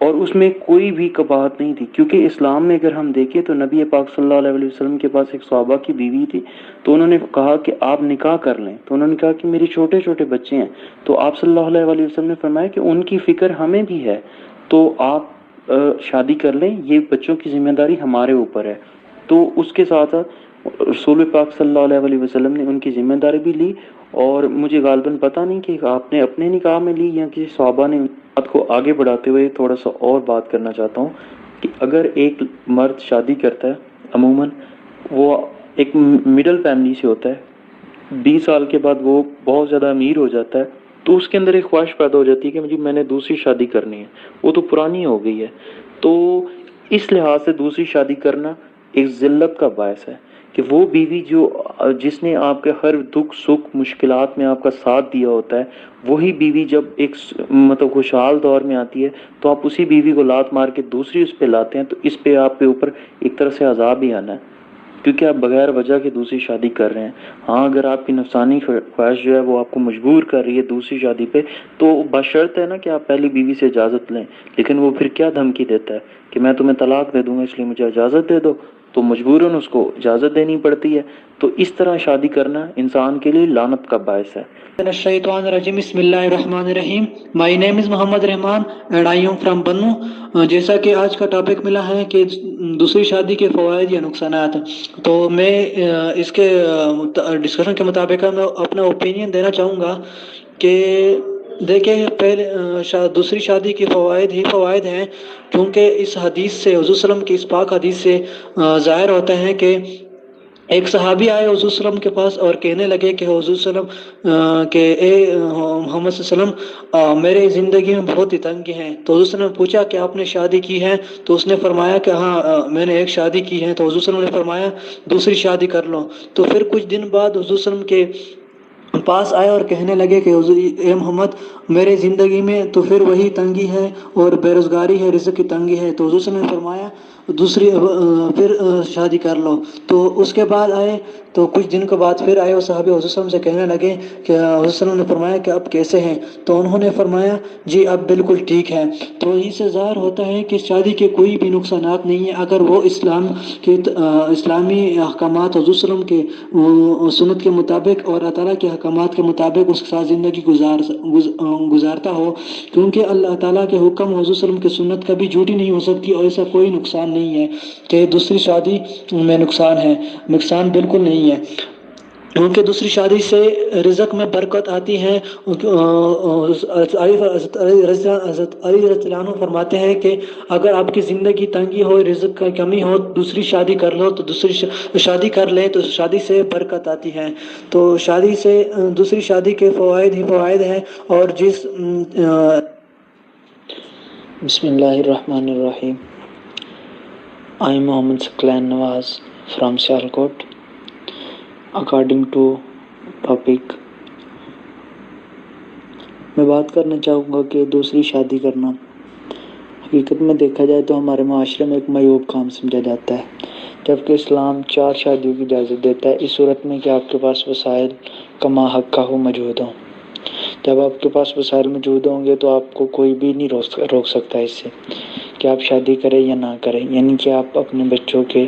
Speaker 10: اور اس میں کوئی بھی قباحت نہیں تھی. کیونکہ اسلام میں اگر ہم دیکھیں تو نبی پاک صلی اللہ علیہ وسلم کے پاس ایک صحابہ کی بیوی تھی، تو انہوں نے کہا کہ آپ نکاح کر لیں. تو انہوں نے کہا کہ میری چھوٹے چھوٹے بچے ہیں. تو آپ صلی اللہ علیہ وسلم نے فرمایا کہ ان کی فکر ہمیں بھی ہے، تو آپ شادی کر لیں، یہ بچوں کی ذمہ داری ہمارے اوپر ہے. تو اس کے ساتھ ساتھ رسول پاک صلی اللہ علیہ وسلم نے ان کی ذمہ داری بھی لی. اور مجھے غالباً پتہ نہیں کہ آپ نے اپنے نکاح میں لی یا کسی صحابہ نے. بات کو آگے بڑھاتے ہوئے تھوڑا سا اور بات کرنا چاہتا ہوں کہ اگر ایک مرد شادی کرتا ہے، عموماً وہ ایک مڈل فیملی سے ہوتا ہے، 20 سال کے بعد وہ بہت زیادہ امیر ہو جاتا ہے، تو اس کے اندر ایک خواہش پیدا ہو جاتی ہے کہ مجھے میں نے دوسری شادی کرنی ہے، وہ تو پرانی ہو گئی ہے. تو اس لحاظ سے دوسری شادی کرنا ایک ذلت کا باعث ہے کہ وہ بیوی جس نے آپ کے ہر دکھ سکھ مشکلات میں آپ کا ساتھ دیا ہوتا ہے، وہی بیوی جب ایک مطلب خوشحال دور میں آتی ہے تو آپ اسی بیوی کو لات مار کے دوسری اس پہ لاتے ہیں، تو اس پہ آپ کے اوپر ایک طرح سے عذاب ہی آنا ہے، کیونکہ آپ بغیر وجہ کے دوسری شادی کر رہے ہیں. ہاں اگر آپ کی نفسانی خواہش جو ہے وہ آپ کو مجبور کر رہی ہے دوسری شادی پہ، تو بشرط ہے نا کہ آپ پہلی بیوی سے اجازت لیں. لیکن وہ پھر کیا دھمکی دیتا ہے کہ میں تمہیں طلاق دے دوں گا اس لیے مجھے اجازت دے دو، تو مجبوراً اس کو اجازت دینی پڑتی ہے. تو اس طرح شادی کرنا انسان کے لیے لعنت کا باعث ہے.
Speaker 11: من الشیطان الرجیم. بسم اللہ الرحمن الرحیم. مائی name is Muhammad Rahman and I am from بنو. جیسا کہ آج کا ٹاپک ملا ہے کہ دوسری شادی کے فوائد یا نقصانات، تو میں اس کے ڈسکشن کے مطابق میں اپنا اوپینین دینا چاہوں گا کہ دیکھیں پہلے دوسری شادی کے فوائد ہی فوائد ہیں، کیونکہ اس حدیث سے حضور صلی اللہ علیہ وسلم کی اس پاک حدیث سے ظاہر ہوتا ہے کہ ایک صحابی آئے حضور صلی اللہ علیہ وسلم کے پاس اور کہنے لگے کہ حضور صلی اللہ علیہ وسلم کہ اے محمد صلی اللہ علیہ وسلم میرے زندگی میں بہت ہی تنگی ہیں. تو حضور صلی اللہ علیہ وسلم نے پوچھا کہ آپ نے شادی کی ہے؟ تو اس نے فرمایا کہ ہاں میں نے ایک شادی کی ہے. تو حضور صلی اللہ علیہ وسلم نے فرمایا دوسری شادی کر لو. تو پھر کچھ دن بعد حضور صلی اللہ علیہ وسلم کے پاس آئے اور کہنے لگے کہ حضور اے محمد میرے زندگی میں تو پھر وہی تنگی ہے اور بے روزگاری ہے، رزق کی تنگی ہے. تو حضور صلی اللہ علیہ وسلم نے فرمایا دوسری پھر شادی کر لو. تو اس کے بعد آئے تو کچھ دن کے بعد پھر آئے اور صحابی حضور صلی اللہ علیہ وسلم سے کہنے لگے کہ حضور صلی اللہ علیہ وسلم نے فرمایا کہ اب کیسے ہیں؟ تو انہوں نے فرمایا جی اب بالکل ٹھیک ہے. تو اس سے ظاہر ہوتا ہے کہ شادی کے کوئی بھی نقصانات نہیں ہیں اگر وہ اسلامی احکامات حضور صلی اللہ علیہ وسلم کے سنت کے مطابق اور اللہ تعالیٰ کے احکامات کے مطابق اس کے ساتھ زندگی گزارتا ہو، کیونکہ اللہ تعالیٰ کے حکم حضور صلی اللہ علیہ وسلم کی سنت کبھی جھوٹی نہیں ہو سکتی، اور ایسا کوئی نقصان نہیں ہے کہ دوسری شادی میں نقصان ہے. نقصان بالکل نہیں ہے، کیونکہ دوسری شادی سے رزق میں برکت آتی ہے. حضرت علی رضی اللہ عنہ فرماتے ہیں کہ اگر آپ کی زندگی تنگی ہو، رزق کی کمی ہو، دوسری شادی کر لو، تو دوسری شادی کر لیں تو شادی سے برکت آتی ہے. تو شادی سے دوسری شادی کے فوائد ہی فوائد ہیں. اور
Speaker 5: بسم اللہ الرحمن الرحیم. I am Mohammed Saklan Nawaz from Sialkot. According to topic میں بات کرنا چاہوں گا کہ دوسری شادی کرنا حقیقت میں دیکھا جائے تو ہمارے معاشرے میں ایک معیوب کام سمجھا جاتا ہے، جبکہ اسلام 4 شادیوں کی اجازت دیتا ہے، اس صورت میں کہ آپ کے پاس وسائل کما حق کا ہو موجود ہوں. جب آپ کے پاس وسائل موجود ہوں گے تو آپ کو کوئی بھی نہیں روک سکتا اس سے کہ آپ شادی کریں یا نہ کریں. یعنی کہ آپ اپنے بچوں کے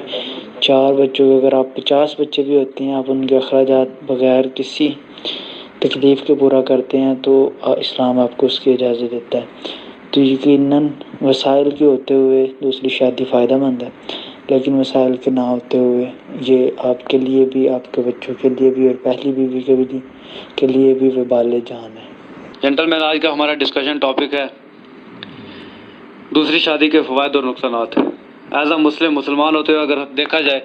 Speaker 5: 4 بچوں کے اگر آپ 50 بچے بھی ہوتے ہیں، آپ ان کے اخراجات بغیر کسی تکلیف کے پورا کرتے ہیں تو اسلام آپ کو اس کی اجازت دیتا ہے. تو یقیناً وسائل کے ہوتے ہوئے دوسری شادی فائدہ مند ہے، لیکن وسائل کے نہ ہوتے ہوئے یہ آپ کے لیے بھی، آپ کے بچوں کے لیے بھی، اور پہلی بیوی کے لیے بھی وبال جان ہے.
Speaker 12: جنٹل مین، آج کا ہمارا ڈسکشن ٹاپک ہے دوسری شادی کے فوائد اور نقصانات. ایز اے مسلمان ہوتے ہوئے اگر دیکھا جائے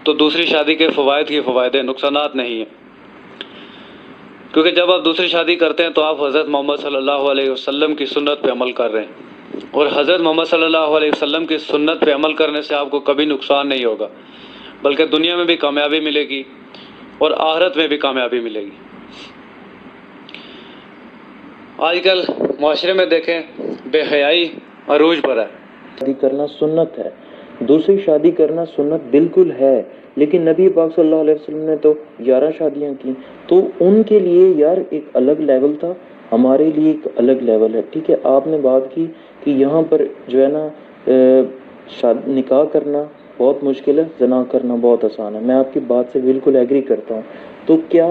Speaker 12: تو دوسری شادی کے فوائد ہی فوائد ہیں، نقصانات نہیں ہیں. کیونکہ جب آپ دوسری شادی کرتے ہیں تو آپ حضرت محمد صلی اللہ علیہ وسلم کی سنت پہ عمل کر رہے ہیں، اور حضرت محمد صلی اللہ علیہ وسلم کی سنت پہ عمل کرنے سے آپ کو کبھی نقصان نہیں ہوگا، بلکہ دنیا میں بھی کامیابی ملے گی اور آخرت میں بھی کامیابی ملے گی. آج کل معاشرے میں دیکھیں بے حیائی عروج پر ہے.
Speaker 10: شادی کرنا سنت ہے، دوسری شادی کرنا سنت بالکل ہے، لیکن نبی پاک صلی اللہ علیہ وسلم نے تو 11 شادیاں کی، تو ان کے لیے یار ایک الگ لیول تھا، ہمارے لیے ایک الگ لیول ہے. ٹھیک ہے، آپ نے بات کی کہ یہاں پر جو ہے نا نکاح کرنا بہت مشکل ہے، زنا کرنا بہت آسان ہے. میں آپ کی بات سے بالکل ایگری کرتا ہوں. تو کیا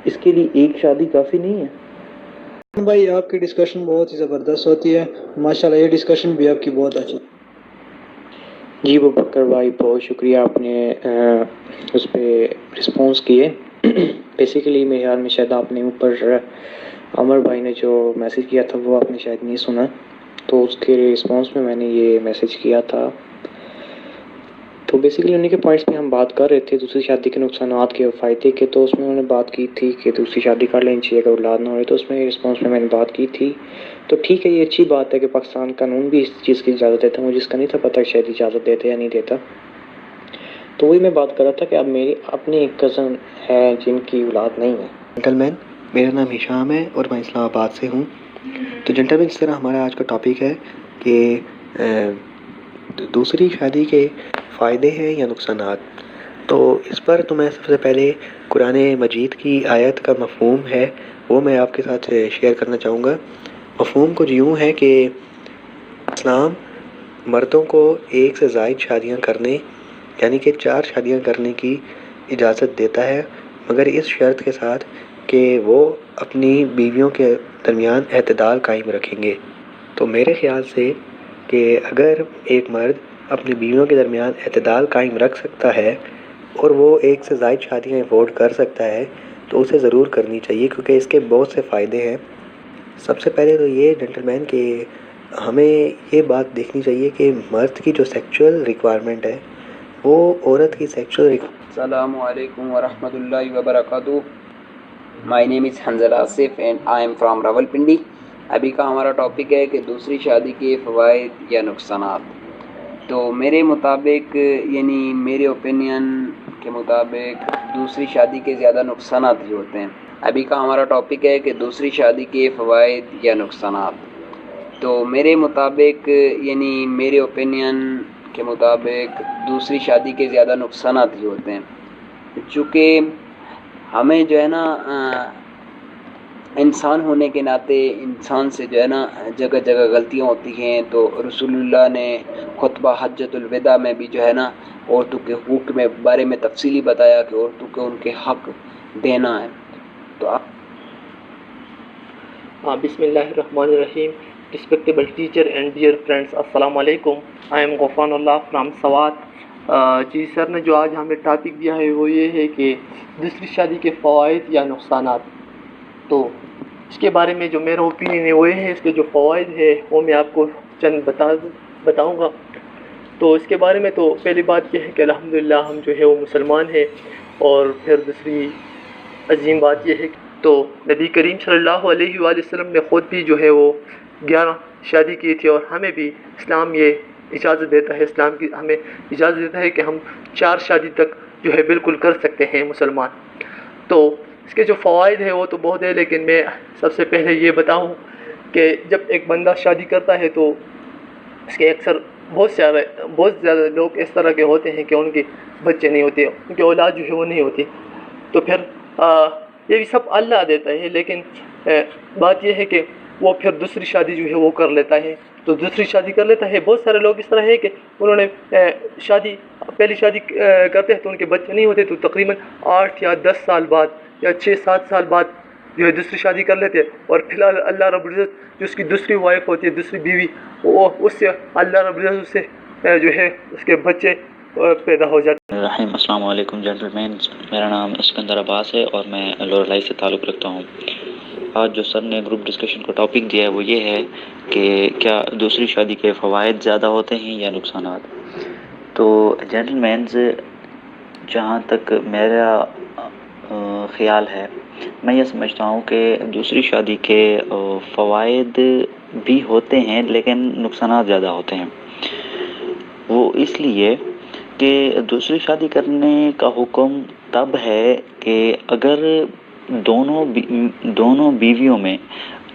Speaker 10: اس کے لیے ایک شادی کافی نہیں ہے؟
Speaker 11: بھائی آپ کی ڈسکشن بہت ہی زبردست ہوتی ہے ماشاءاللہ، یہ ڈسکشن بھی آپ کی بہت اچھی.
Speaker 5: جی بکر بھائی بہت شکریہ، آپ نے اس پہ رسپانس کیے. بیسیکلی میرے خیال میں شاید آپ نے اوپر عمر بھائی نے جو میسیج کیا تھا وہ آپ نے شاید نہیں سنا، تو اس کے رسپانس میں نے یہ میسیج کیا تھا. تو بیسیکلی انہیں کے پوائنٹس پہ ہم بات کر رہے تھے دوسری شادی کے نقصانات کے اور فائدے کے. تو اس میں انہوں نے بات کی تھی کہ دوسری شادی کر لینی چاہیے اگر اولاد نہ ہو رہی، تو اس میں رسپانس میں نے بات کی تھی. تو ٹھیک ہے، یہ اچھی بات ہے کہ پاکستان قانون بھی اس چیز کی اجازت دیتا ہے، مجھے اس کا نہیں تھا پتہ شاید اجازت دیتے یا نہیں دیتا. تو وہی میں بات کر رہا تھا کہ اب میری اپنی ایک کزن ہے جن کی اولاد نہیں ہے.
Speaker 3: جنٹل مین، میرا نام ہشام ہے اور میں اسلام آباد سے ہوں. تو جنٹل مین، اس طرح ہمارا آج کا ٹاپک ہے کہ دوسری شادی کے فائدے ہیں یا نقصانات. تو اس پر تو میں سب سے پہلے قرآن مجید کی آیت کا مفہوم ہے وہ میں آپ کے ساتھ شیئر کرنا چاہوں گا. مفہوم کچھ یوں ہے کہ اسلام مردوں کو ایک سے زائد شادیاں کرنے یعنی کہ 4 شادیاں کرنے کی اجازت دیتا ہے، مگر اس شرط کے ساتھ کہ وہ اپنی بیویوں کے درمیان اعتدال قائم رکھیں گے. تو میرے خیال سے کہ اگر ایک مرد اپنی بیویوں کے درمیان اعتدال قائم رکھ سکتا ہے اور وہ ایک سے زائد شادیاں افورڈ کر سکتا ہے تو اسے ضرور کرنی چاہیے، کیونکہ اس کے بہت سے فائدے ہیں. سب سے پہلے تو یہ جنٹل مین کہ ہمیں یہ بات دیکھنی چاہیے کہ مرد کی جو سیکچول ریکوائرمنٹ ہے وہ عورت کی سیکچول.
Speaker 13: السلام علیکم ورحمۃ اللہ وبرکاتہ. My name is Hanzal Asif and I am from Rawalpindi. ابھی کا ہمارا ٹاپک ہے کہ دوسری شادی کے فوائد یا نقصانات. تو میرے مطابق یعنی میرے اوپینین کے مطابق دوسری شادی کے زیادہ نقصانات ہی ہوتے ہیں. ابھی کا ہمارا ٹاپک ہے کہ دوسری شادی کے فوائد یا نقصانات. تو میرے مطابق یعنی میرے اوپینین کے مطابق دوسری شادی کے زیادہ نقصانات ہی ہوتے ہیں، چونکہ ہمیں جو ہے نا انسان ہونے کے ناطے انسان سے جو ہے نا جگہ جگہ غلطیاں ہوتی ہیں. تو رسول اللہ نے خطبہ حجۃ الوداع میں بھی جو ہے نا عورتوں کے حقوق میں بارے میں تفصیلی بتایا کہ عورتوں کو ان کے حق دینا ہے. تو
Speaker 14: بسم اللہ الرحمن الرحیم. Respectable teacher and dear friends, السلام علیکم. I am Ghufran Allah from Swat. جی سر نے جو آج ہمیں ٹاپک دیا ہے وہ یہ ہے کہ دوسری شادی کے فوائد یا نقصانات. تو اس کے بارے میں جو میرا اوپینین ہے وہ یہ ہے، اس کے جو فوائد ہے وہ میں آپ کو چند بتاؤں گا. تو اس کے بارے میں تو پہلی بات یہ ہے کہ الحمدللہ ہم جو ہے وہ مسلمان ہیں، اور پھر دوسری عظیم بات یہ ہے تو نبی کریم صلی اللہ علیہ وآلہ وسلم نے خود بھی جو ہے وہ 11 شادی کی تھی، اور ہمیں بھی اسلام یہ اجازت دیتا ہے، اسلام کی ہمیں اجازت دیتا ہے کہ ہم 4 شادی تک جو ہے بالکل کر سکتے ہیں مسلمان. تو اس کے جو فوائد ہیں وہ تو بہت ہے، لیکن میں سب سے پہلے یہ بتاؤں کہ جب ایک بندہ شادی کرتا ہے تو اس کے اکثر بہت زیادہ لوگ اس طرح کے ہوتے ہیں کہ ان کے بچے نہیں ہوتے، ان کی اولاد جو ہے وہ نہیں ہوتی. تو پھر یہ بھی سب اللہ دیتا ہے، لیکن بات یہ ہے کہ وہ پھر دوسری شادی جو ہے وہ کر لیتا ہے. تو دوسری شادی کر لیتا ہے. بہت سارے لوگ اس طرح ہے کہ انہوں نے پہلی شادی کرتے ہیں تو ان کے بچے نہیں ہوتے، تو تقریباً 8 یا 10 سال بعد یا 6-7 سال بعد جو ہے دوسری شادی کر لیتے ہیں. اور فی الحال اللہ رب العزت جو اس کی دوسری وائف ہوتی ہے، دوسری بیوی، وہ اس سے اللہ رب العزت سے جو ہے اس کے بچے پیدا ہو جاتے ہیں.
Speaker 9: السلام علیکم جنٹل مین، میرا نام اسکندر عباس ہے اور میں لور لائی سے تعلق رکھتا ہوں. آج جو سر نے گروپ ڈسکشن کو ٹاپک دیا ہے وہ یہ ہے کہ کیا دوسری شادی کے فوائد زیادہ ہوتے ہیں یا نقصانات. تو جنٹل مینز، جہاں تک میرا خیال ہے میں یہ سمجھتا ہوں کہ دوسری شادی کے فوائد بھی ہوتے ہیں لیکن نقصانات زیادہ ہوتے ہیں. وہ اس لیے کہ دوسری شادی کرنے کا حکم تب ہے کہ اگر دونوں بیویوں میں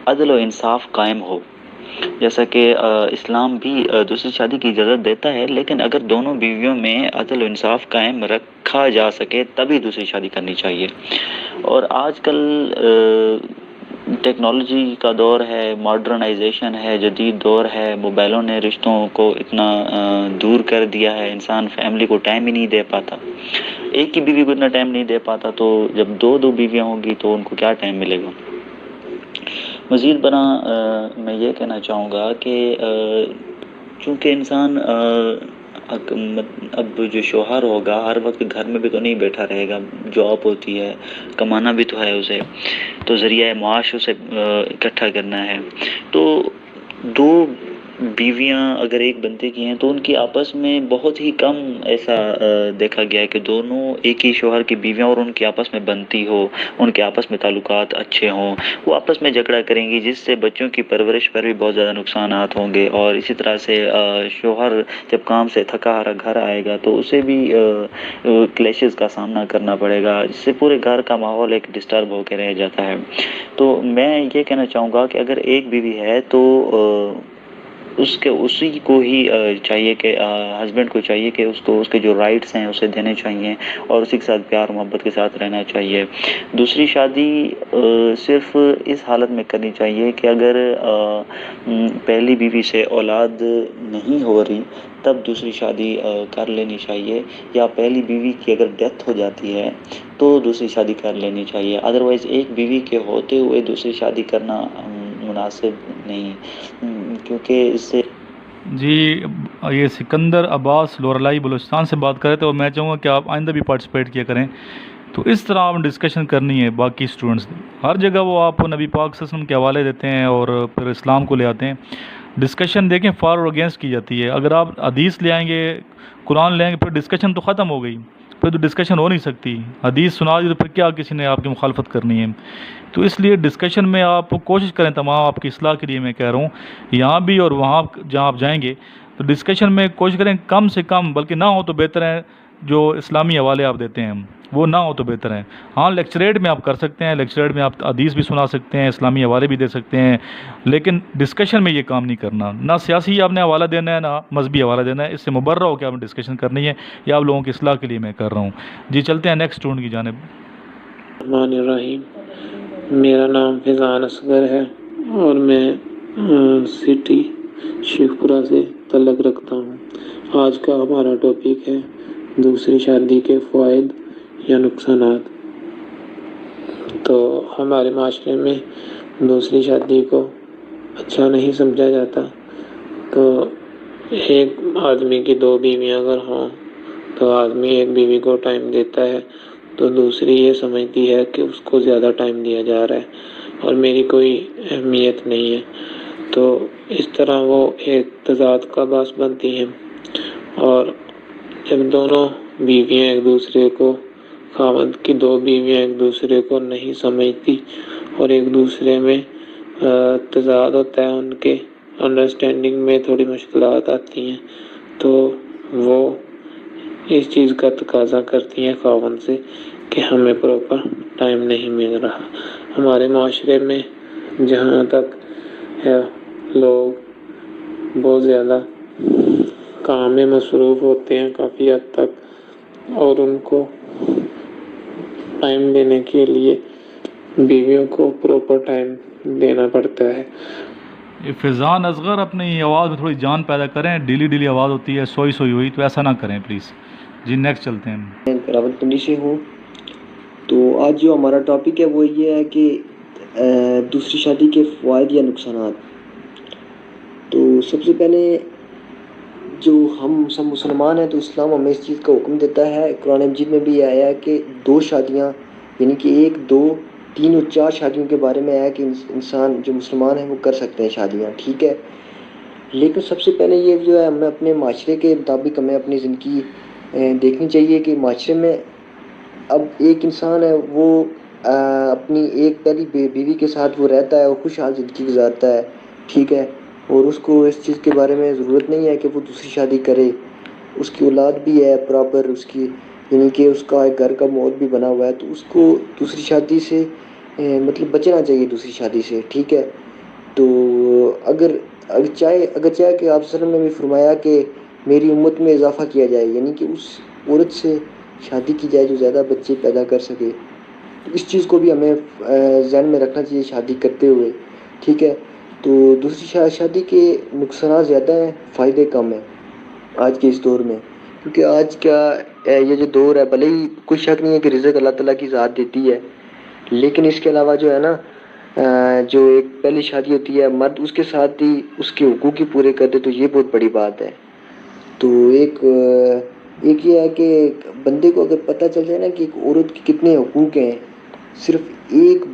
Speaker 9: عدل و انصاف قائم ہو. جیسا کہ اسلام بھی دوسری شادی کی اجازت دیتا ہے، لیکن اگر دونوں بیویوں میں عدل و انصاف قائم رکھا جا سکے تبھی دوسری شادی کرنی چاہیے۔ اور آج کل ٹیکنالوجی کا دور ہے، ماڈرنائزیشن ہے، جدید دور ہے، موبائلوں نے رشتوں کو اتنا دور کر دیا ہے، انسان فیملی کو ٹائم ہی نہیں دے پاتا، ایک ہی بیوی کو اتنا ٹائم نہیں دے پاتا، تو جب دو بیویاں ہوں گی تو ان کو کیا ٹائم ملے گا۔ مزید برآں میں یہ کہنا چاہوں گا کہ چونکہ انسان اب جو شوہر ہوگا ہر وقت گھر میں بھی تو نہیں بیٹھا رہے گا، جاب ہوتی ہے، کمانا بھی تو ہے اسے، تو ذریعہ معاش اسے اکٹھا کرنا ہے۔ تو دو بیویاں اگر ایک بندے کی ہیں تو ان کی آپس میں بہت ہی کم ایسا دیکھا گیا ہے کہ دونوں ایک ہی شوہر کی بیویاں اور ان کی آپس میں بنتی ہو، ان کے آپس میں تعلقات اچھے ہوں، وہ آپس میں جھگڑا کریں گی، جس سے بچوں کی پرورش پر بھی بہت زیادہ نقصانات ہوں گے، اور اسی طرح سے شوہر جب کام سے تھکا ہارا گھر آئے گا تو اسے بھی کلیشز کا سامنا کرنا پڑے گا، جس سے پورے گھر کا ماحول ایک ڈسٹرب ہو کے رہ جاتا ہے۔ تو میں یہ کہنا چاہوں گا کہ اگر ایک بیوی ہے تو اسی کو ہی چاہیے کہ ہسبینڈ کو چاہیے کہ اس کو اس کے جو رائٹس ہیں اسے دینے چاہیے، اور اسی کے ساتھ پیار محبت کے ساتھ رہنا چاہیے۔ دوسری شادی صرف اس حالت میں کرنی چاہیے کہ اگر پہلی بیوی سے اولاد نہیں ہو رہی تب دوسری شادی کر لینی چاہیے، یا پہلی بیوی کی اگر ڈیتھ ہو جاتی ہے تو دوسری شادی کر لینی چاہیے، ادروائز ایک بیوی کے ہوتے ہوئے دوسری شادی کرنا مناسب نہیں، کیونکہ اس سے
Speaker 1: جی یہ سکندر عباس لورلائی بلوچستان سے بات کر رہے تھے، اور میں چاہوں گا کہ آپ آئندہ بھی پارٹیسپیٹ کیا کریں۔ تو اس طرح ہم ڈسکشن کرنی ہے باقی اسٹوڈنٹس، ہر جگہ وہ آپ نبی پاک صلی اللہ علیہ وسلم کے حوالے دیتے ہیں اور پھر اسلام کو لے آتے ہیں، ڈسکشن دیکھیں فار اور اگینسٹ کی جاتی ہے۔ اگر آپ حدیث لے آئیں گے، قرآن لے آئیں گے، پھر ڈسکشن تو ختم ہو گئی، پھر تو ڈسکشن ہو نہیں سکتی، حدیث سنا دی تو پھر کیا کسی نے آپ کی مخالفت کرنی ہے۔ تو اس لیے ڈسکشن میں آپ کوشش کریں، تمام آپ کی اصلاح کے لیے میں کہہ رہا ہوں، یہاں بھی اور وہاں جہاں آپ جائیں گے تو ڈسکشن میں کوشش کریں کم سے کم، بلکہ نہ ہو تو بہتر ہے، جو اسلامی حوالے آپ دیتے ہیں وہ نہ ہو تو بہتر ہے۔ ہاں لیکچریٹ میں آپ کر سکتے ہیں، لیکچریٹ میں آپ حدیث بھی سنا سکتے ہیں، اسلامی حوالے بھی دے سکتے ہیں، لیکن ڈسکشن میں یہ کام نہیں کرنا، نہ سیاسی آپ نے حوالہ دینا ہے نہ مذہبی حوالہ دینا ہے، اس سے مبرہ ہو کہ آپ نے ڈسکشن کرنی ہے، یہ آپ لوگوں کی اصلاح کے لیے میں کر رہا ہوں۔ جی چلتے ہیں نیکسٹ اسٹوڈنٹ کی جانب۔
Speaker 15: الرحمن الرحیم، میرا نام فیضان اصغر ہے اور میں سٹی شیخ پورہ سے تعلق رکھتا ہوں۔ آج کا ہمارا ٹاپک ہے دوسری شادی کے فوائد یا نقصانات۔ تو ہمارے معاشرے میں دوسری شادی کو اچھا نہیں سمجھا جاتا، تو ایک آدمی کی دو بیویاں اگر ہوں تو آدمی ایک بیوی کو ٹائم دیتا ہے تو دوسری یہ سمجھتی ہے کہ اس کو زیادہ ٹائم دیا جا رہا ہے اور میری کوئی اہمیت نہیں ہے، تو اس طرح وہ ایک تضاد کا باعث بنتی ہیں۔ اور جب دونوں بیویاں ایک دوسرے کو، خاوند کی دو بیویاں ایک دوسرے کو نہیں سمجھتی اور ایک دوسرے میں تضاد ہوتا ہے، ان کے انڈرسٹینڈنگ میں تھوڑی مشکلات آتی ہیں، تو وہ اس چیز کا تقاضا کرتی ہیں خاوند سے کہ ہمیں پراپر ٹائم نہیں مل رہا۔ ہمارے معاشرے میں جہاں تک ہے لوگ بہت زیادہ کام میں مصروف ہوتے ہیں کافی حد تک، اور ان کو ٹائم دینے کے لیے بیویوں کو پراپر ٹائم دینا پڑتا ہے۔
Speaker 1: فیضان اصغر اپنی آواز میں تھوڑی جان پیدا کریں، ڈیلی آواز ہوتی ہے، سوئی ہوئی، تو ایسا نہ کریں پلیز۔ جی نیکسٹ چلتے ہیں۔
Speaker 16: میں راولپنڈی سے ہوں۔ تو آج جو ہمارا ٹاپک ہے وہ یہ ہے کہ دوسری شادی کے فوائد یا نقصانات۔ تو سب سے پہلے جو ہم سب مسلمان ہیں تو اسلام ہمیں اس چیز کا حکم دیتا ہے، قرآن مجید میں بھی آیا ہے کہ دو شادیاں، یعنی کہ ایک، دو، تین اور چار شادیوں کے بارے میں آیا کہ انسان جو مسلمان ہیں وہ کر سکتے ہیں شادیاں، ٹھیک ہے۔ لیکن سب سے پہلے یہ جو ہے ہمیں اپنے معاشرے کے مطابق ہمیں اپنی زندگی دیکھنی چاہیے کہ معاشرے میں اب ایک انسان ہے وہ اپنی ایک پہلی بیوی کے ساتھ وہ رہتا ہے، وہ خوشحال زندگی گزارتا ہے، ٹھیک ہے، اور اس کو اس چیز کے بارے میں ضرورت نہیں ہے کہ وہ دوسری شادی کرے، اس کی اولاد بھی ہے پراپر، اس کی یعنی کہ اس کا ایک گھر کا ماحول بھی بنا ہوا ہے، تو اس کو دوسری شادی سے مطلب بچنا چاہیے دوسری شادی سے، ٹھیک ہے۔ تو اگر چاہے کہ آپ صلی اللہ علیہ وسلم نے بھی فرمایا کہ میری امت میں اضافہ کیا جائے، یعنی کہ اس عورت سے شادی کی جائے جو زیادہ بچے پیدا کر سکے، تو اس چیز کو بھی ہمیں ذہن میں رکھنا چاہیے شادی کرتے ہوئے، ٹھیک ہے۔ تو دوسری شادی کے نقصانات زیادہ ہیں، فائدے کم ہیں آج کے اس دور میں، کیونکہ آج کا یہ جو دور ہے، بھلے ہی کوئی شک نہیں ہے کہ رزق اللہ تعالیٰ کی ذات دیتی ہے، لیکن اس کے علاوہ جو ہے نا جو ایک پہلی شادی ہوتی ہے، مرد اس کے ساتھ ہی اس کے حقوق ہی پورے کر دے، تو یہ بہت بڑی بات ہے۔ تو ایک یہ ہے کہ بندے کو اگر پتہ چل جائے نا کہ ایک عورت کے کتنے حقوق ہیں، صرف ایک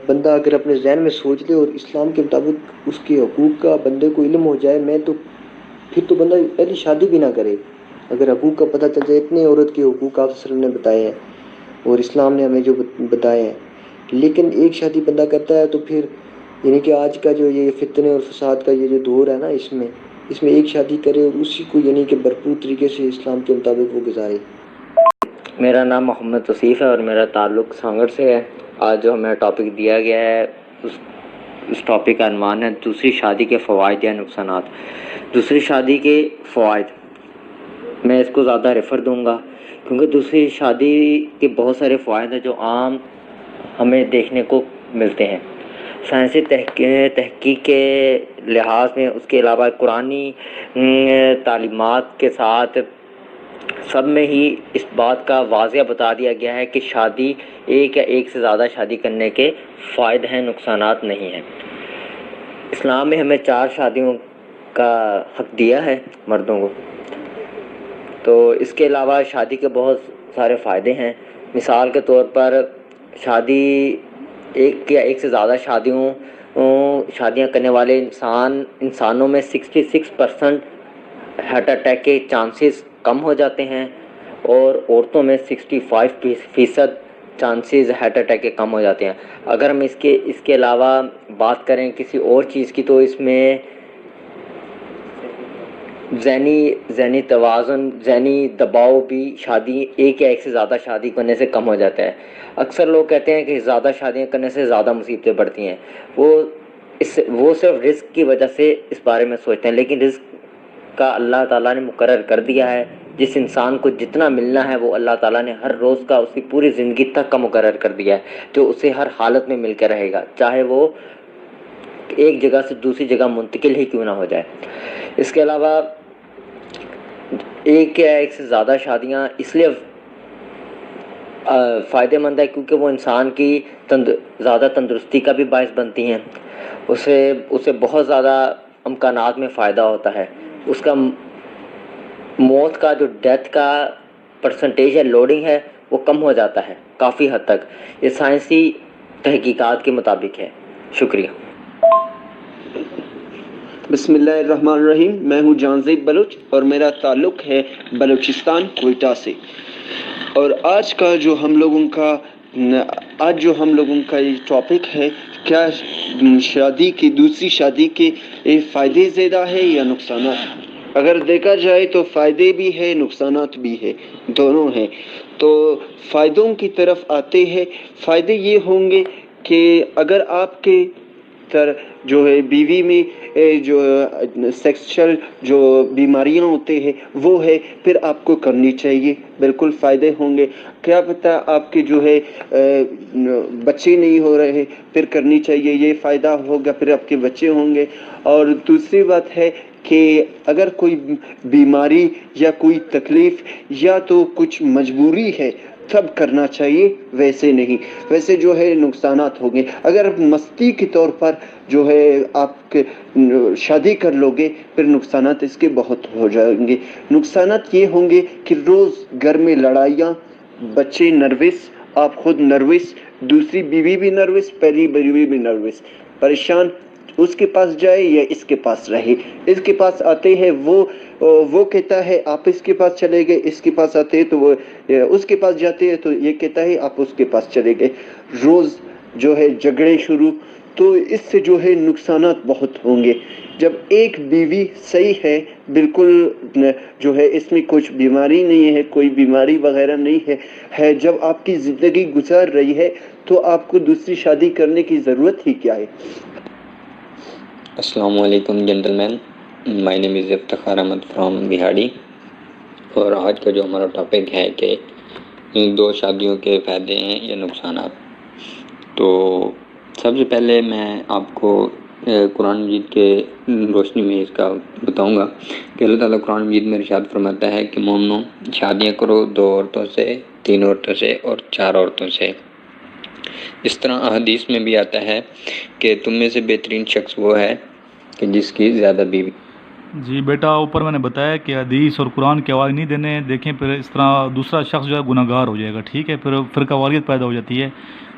Speaker 16: بندہ اگر اپنے ذہن میں سوچ لے اور اسلام کے مطابق اس کے حقوق کا بندے کو علم ہو جائے، پھر تو بندہ پہلی شادی بھی نہ کرے۔ اگر حقوق کا پتہ چل جائے، اتنے عورت کے حقوق آپ صلی اللہ علیہ وسلم نے بتائے ہیں اور اسلام نے ہمیں جو بتائے ہیں، لیکن ایک شادی بندہ کرتا ہے تو پھر یعنی کہ آج کا جو یہ فتنے اور فساد کا یہ جو دور ہے نا، اس میں ایک شادی کرے اور اسی کو یعنی کہ بھرپور طریقے سے اسلام کے مطابق وہ گزارے۔
Speaker 17: میرا نام محمد توصیف ہے اور میرا تعلق سانگڑ سے ہے۔ آج جو ہمیں ٹاپک دیا گیا ہے اس ٹاپک کا عنوان ہے دوسری شادی کے فوائد یا نقصانات۔ دوسری شادی کے فوائد، میں اس کو زیادہ ریفر دوں گا کیونکہ دوسری شادی کے بہت سارے فوائد ہیں جو عام ہمیں دیکھنے کو ملتے ہیں سائنسی تحقیق کے لحاظ میں، اس کے علاوہ قرآنی تعلیمات کے ساتھ سب میں ہی اس بات کا واضح بتا دیا گیا ہے کہ شادی ایک یا ایک سے زیادہ شادی کرنے کے فائدے ہیں، نقصانات نہیں ہیں۔ اسلام میں ہمیں 4 شادیوں کا حق دیا ہے مردوں کو، تو اس کے علاوہ شادی کے بہت سارے فائدے ہیں۔ مثال کے طور پر شادی ایک یا ایک سے زیادہ شادیاں کرنے والے انسانوں میں 66% ہارٹ اٹیک کے چانسز کم ہو جاتے ہیں اور عورتوں میں 65% چانسز ہارٹ اٹیک کے کم ہو جاتے ہیں۔ اگر ہم اس کے علاوہ بات کریں کسی اور چیز کی، تو اس میں ذہنی توازن، ذہنی دباؤ بھی شادی ایک یا ایک سے زیادہ شادی کرنے سے کم ہو جاتا ہے۔ اکثر لوگ کہتے ہیں کہ زیادہ شادیاں کرنے سے زیادہ مصیبتیں بڑھتی ہیں، وہ صرف رزق کی وجہ سے اس بارے میں سوچتے ہیں، لیکن رزق کا اللہ تعالیٰ نے مقرر کر دیا ہے۔ جس انسان کو جتنا ملنا ہے وہ اللہ تعالیٰ نے ہر روز کا اس کی پوری زندگی تک کا مقرر کر دیا ہے، جو اسے ہر حالت میں مل کے رہے گا، چاہے وہ ایک جگہ سے دوسری جگہ منتقل ہی کیوں نہ ہو جائے۔ اس کے علاوہ ایک یا ایک سے زیادہ شادیاں اس لیے فائدہ مند ہے کیونکہ وہ انسان کی زیادہ تندرستی کا بھی باعث بنتی ہیں، اسے بہت زیادہ امکانات میں فائدہ ہوتا ہے، اس کا موت کا جو ڈیتھ کا پرسنٹیج ہے، لوڈنگ ہے، وہ کم ہو جاتا ہے کافی حد تک۔ یہ سائنسی تحقیقات کے مطابق ہے۔ شکریہ۔
Speaker 18: بسم اللہ الرحمن الرحیم۔ میں ہوں جانزیب بلوچ اور میرا تعلق ہے بلوچستان کوئٹہ سے، اور آج جو ہم لوگوں کا یہ ٹاپک ہے، کیا دوسری شادی کے فائدے زیادہ ہے یا نقصانات؟ اگر دیکھا جائے تو فائدے بھی ہے، نقصانات بھی ہے، دونوں ہیں۔ تو فائدوں کی طرف آتے ہیں۔ فائدے یہ ہوں گے کہ اگر آپ کے جو ہے بیوی میں جو سیکسچل جو بیماریاں ہوتے ہیں وہ ہے، پھر آپ کو کرنی چاہیے، بالکل فائدے ہوں گے۔ کیا پتہ آپ کے جو ہے بچے نہیں ہو رہے، پھر کرنی چاہیے، یہ فائدہ ہوگا، پھر آپ کے بچے ہوں گے۔ اور دوسری بات ہے کہ اگر کوئی بیماری یا کوئی تکلیف یا تو کچھ مجبوری ہے تب کرنا چاہیے، ویسے نہیں، ویسے جو ہے نقصانات ہوں گے۔ اگر مستی کے طور پر جو ہے آپ شادی کر لو گے، پھر نقصانات اس کے بہت ہو جائیں گے۔ نقصانات یہ ہوں گے کہ روز گھر میں لڑائیاں، بچے نروس، آپ خود نروس، دوسری بیوی بھی نروس، پہلی بیوی بھی نروس، پریشان، اس کے پاس جائے یا اس کے پاس رہے۔ اس کے پاس آتے ہیں وہ کہتا ہے آپ اس کے پاس چلے گئے، اس کے پاس آتے ہیں تو وہ اس کے پاس جاتے ہیں تو یہ کہتا ہے آپ اس کے پاس چلے گئے، روز جو ہے جھگڑے شروع۔ تو اس سے جو ہے نقصانات بہت ہوں گے۔ جب ایک بیوی صحیح ہے، بالکل جو ہے اس میں کچھ بیماری نہیں ہے، کوئی بیماری وغیرہ نہیں ہے، جب آپ کی زندگی گزار رہی ہے تو آپ کو دوسری شادی کرنے کی ضرورت ہی کیا ہے؟
Speaker 17: السلام علیکم gentleman, my name is Iftikhar Ahmed from Bahari, اور آج کا جو ہمارا ٹاپک ہے کہ دو شادیوں کے فائدے ہیں یا نقصانات. تو سب سے پہلے میں آپ کو قرآن مجید کے روشنی میں اس کا بتاؤں گا کہ اللہ تعالیٰ قرآن مجید میں ارشاد فرماتا ہے کہ مومنو شادیاں کرو 2 عورتوں سے، 3 عورتوں سے اور 4 عورتوں سے. اس طرح احادیث میں بھی آتا ہے کہ تم میں سے بہترین شخص وہ ہے کہ جس کی زیادہ بیوی.
Speaker 1: جی بیٹا، اوپر میں نے بتایا کہ حدیث اور قرآن کی آواز نہیں دینے. دیکھیں پھر اس طرح دوسرا شخص جو ہے گناہ گار ہو جائے گا، ٹھیک ہے، پھر فرقہ واریت پیدا ہو جاتی ہے.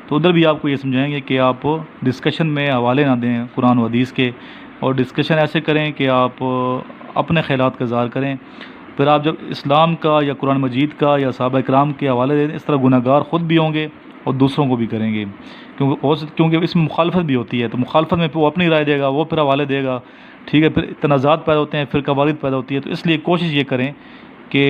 Speaker 1: تو ادھر بھی آپ کو یہ سمجھائیں گے کہ آپ ڈسکشن میں حوالے نہ دیں قرآن و حدیث کے، اور ڈسکشن ایسے کریں کہ آپ اپنے خیالات کا اظہار کریں. پھر آپ جب اسلام کا یا قرآن مجید کا یا صحابہ کرام کے حوالے دیں، اس طرح گناہ گار خود بھی ہوں گے اور دوسروں کو بھی کریں گے، کیونکہ اس میں مخالفت بھی ہوتی ہے. تو مخالفت میں وہ اپنی رائے دے گا، وہ پھر حوالے دے گا، ٹھیک ہے، پھر تنازعات پیدا ہوتے ہیں، فرقہ واریت پیدا ہوتی ہے. تو اس لیے کوشش یہ کریں کہ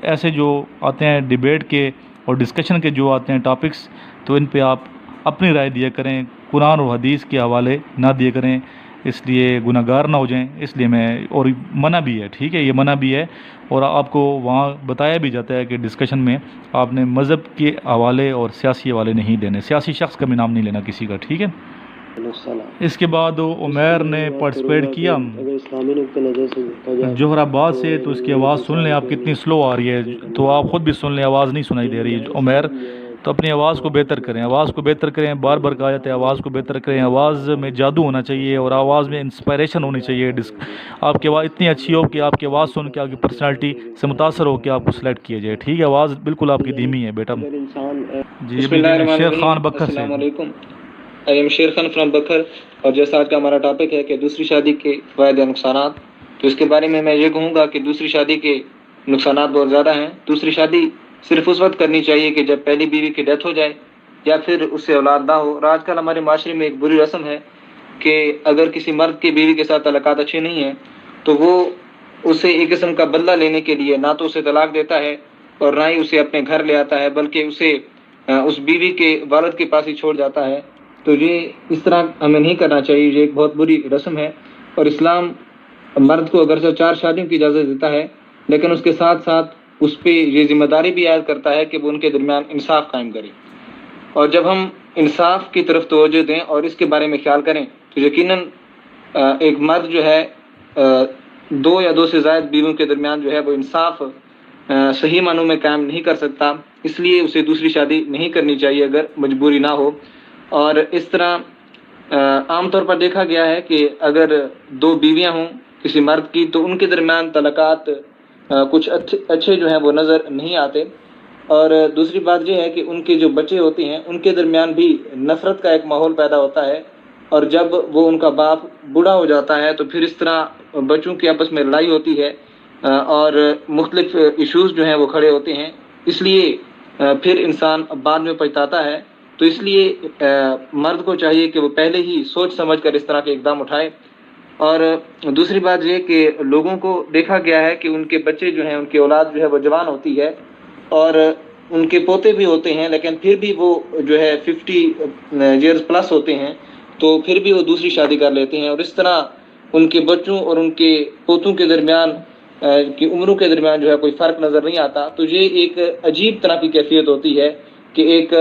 Speaker 1: ایسے جو آتے ہیں ڈیبیٹ کے اور ڈسکشن کے جو آتے ہیں ٹاپکس، تو ان پہ آپ اپنی رائے دیا کریں، قرآن اور حدیث کے حوالے نہ دیا کریں، اس لیے گناہ گار نہ ہو جائیں. اس لیے اور منع بھی ہے، ٹھیک ہے، یہ منع بھی ہے. اور آپ کو وہاں بتایا بھی جاتا ہے کہ ڈسکشن میں آپ نے مذہب کے حوالے اور سیاسی حوالے نہیں دینے، سیاسی شخص کا بھی نام نہیں لینا کسی کا، ٹھیک ہے. اس کے بعد عمیر نے پارٹیسپیٹ کیا
Speaker 3: اگر اسلامی نقطۂ نظر سے دیکھا جائے
Speaker 1: جوہر آباد سے، تو اس کی آواز سن لیں آپ کتنی سلو آ رہی ہے، تو آپ خود بھی سن لیں، آواز نہیں سنائی دے رہی ہے عمیر. تو اپنی آواز کو بہتر کریں، آواز کو بہتر کریں. بار بار کہا جاتا ہے آواز کو بہتر کریں. آواز میں جادو ہونا چاہیے اور آواز میں انسپائریشن ہونی چاہیے. آپ کی آواز اتنی اچھی ہو کہ آپ کی آواز سن کے آپ کی پرسنالٹی سے متاثر ہو کہ آپ کو سلیکٹ کیا جائے، ٹھیک ہے. آواز بالکل آپ کی دھیمی ہے بیٹا. جی
Speaker 19: بسم اللہ الرحمن
Speaker 1: شیر
Speaker 19: الرحیم.
Speaker 1: خان بکر سے.
Speaker 19: السلام علیکم، I am Sher Khan from بکر. اور جیسا آج کا ہمارا ٹاپک ہے کہ دوسری شادی کے فوائد یا نقصانات، تو اس کے بارے میں یہ کہوں گا کہ دوسری شادی کے نقصانات بہت زیادہ ہیں. دوسری شادی صرف اس وقت کرنی چاہیے کہ جب پہلی بیوی کی ڈیتھ ہو جائے یا پھر اس سے اولاد نہ ہو. اور آج کل ہمارے معاشرے میں ایک بری رسم ہے کہ اگر کسی مرد کی بیوی کے ساتھ تعلقات اچھے نہیں ہیں تو وہ اسے ایک قسم کا بدلہ لینے کے لیے نہ تو اسے طلاق دیتا ہے اور نہ ہی اسے اپنے گھر لے آتا ہے، بلکہ اسے اس بیوی کے والد کے پاس ہی چھوڑ جاتا ہے. تو یہ اس طرح ہمیں نہیں کرنا چاہیے، یہ ایک بہت بری رسم ہے. اور اسلام مرد کو اگرچہ 4 شادیوں کی اجازت دیتا ہے، لیکن اس کے ساتھ ساتھ اس پہ یہ ذمہ داری بھی عائد کرتا ہے کہ وہ ان کے درمیان انصاف قائم کرے. اور جب ہم انصاف کی طرف توجہ دیں اور اس کے بارے میں خیال کریں تو یقیناً ایک مرد جو ہے 2 یا 2 سے زائد بیویوں کے درمیان جو ہے وہ انصاف صحیح معنوں میں قائم نہیں کر سکتا. اس لیے اسے دوسری شادی نہیں کرنی چاہیے اگر مجبوری نہ ہو. اور اس طرح عام طور پر دیکھا گیا ہے کہ اگر 2 بیویاں ہوں کسی مرد کی تو ان کے درمیان تعلقات کچھ اچھے جو ہیں وہ نظر نہیں آتے. اور دوسری بات یہ ہے کہ ان کے جو بچے ہوتے ہیں ان کے درمیان بھی نفرت کا ایک ماحول پیدا ہوتا ہے. اور جب وہ ان کا باپ بوڑھا ہو جاتا ہے تو پھر اس طرح بچوں کی آپس میں لڑائی ہوتی ہے اور مختلف ایشوز جو ہیں وہ کھڑے ہوتے ہیں. اس لیے پھر انسان بعد میں پچھتاتا ہے. تو اس لیے مرد کو چاہیے کہ وہ پہلے ہی سوچ سمجھ کر اس طرح کے اقدام اٹھائے. اور دوسری بات یہ کہ لوگوں کو دیکھا گیا ہے کہ ان کے بچے جو ہیں ان کی اولاد جو ہے وہ جوان ہوتی ہے اور ان کے پوتے بھی ہوتے ہیں، لیکن پھر بھی وہ جو ہے 50 ایئرز پلس ہوتے ہیں تو پھر بھی وہ دوسری شادی کر لیتے ہیں. اور اس طرح ان کے بچوں اور ان کے پوتوں کے درمیان کی عمروں کے درمیان جو ہے کوئی فرق نظر نہیں آتا. تو یہ ایک عجیب طرح کی کیفیت ہوتی ہے کہ ایک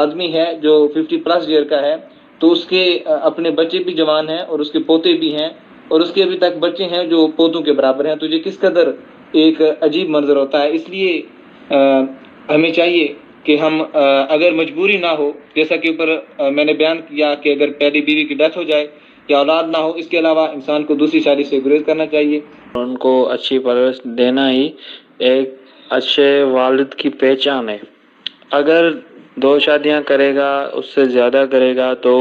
Speaker 19: آدمی ہے جو 50 پلس ایئر کا ہے تو اس کے اپنے بچے بھی جوان ہیں اور اس کے پوتے بھی ہیں اور اس کے ابھی تک بچے ہیں جو پوتوں کے برابر ہیں. تو یہ کس قدر ایک عجیب منظر ہوتا ہے. اس لیے ہمیں چاہیے کہ ہم اگر مجبوری نہ ہو، جیسا کہ اوپر میں نے بیان کیا کہ اگر پہلی بیوی کی ڈیتھ ہو جائے یا اولاد نہ ہو، اس کے علاوہ انسان کو دوسری شادی سے گریز کرنا چاہیے.
Speaker 15: ان کو اچھی پرورش دینا ہی ایک اچھے والد کی پہچان ہے. اگر 2 شادیاں کرے گا، اس سے زیادہ کرے گا تو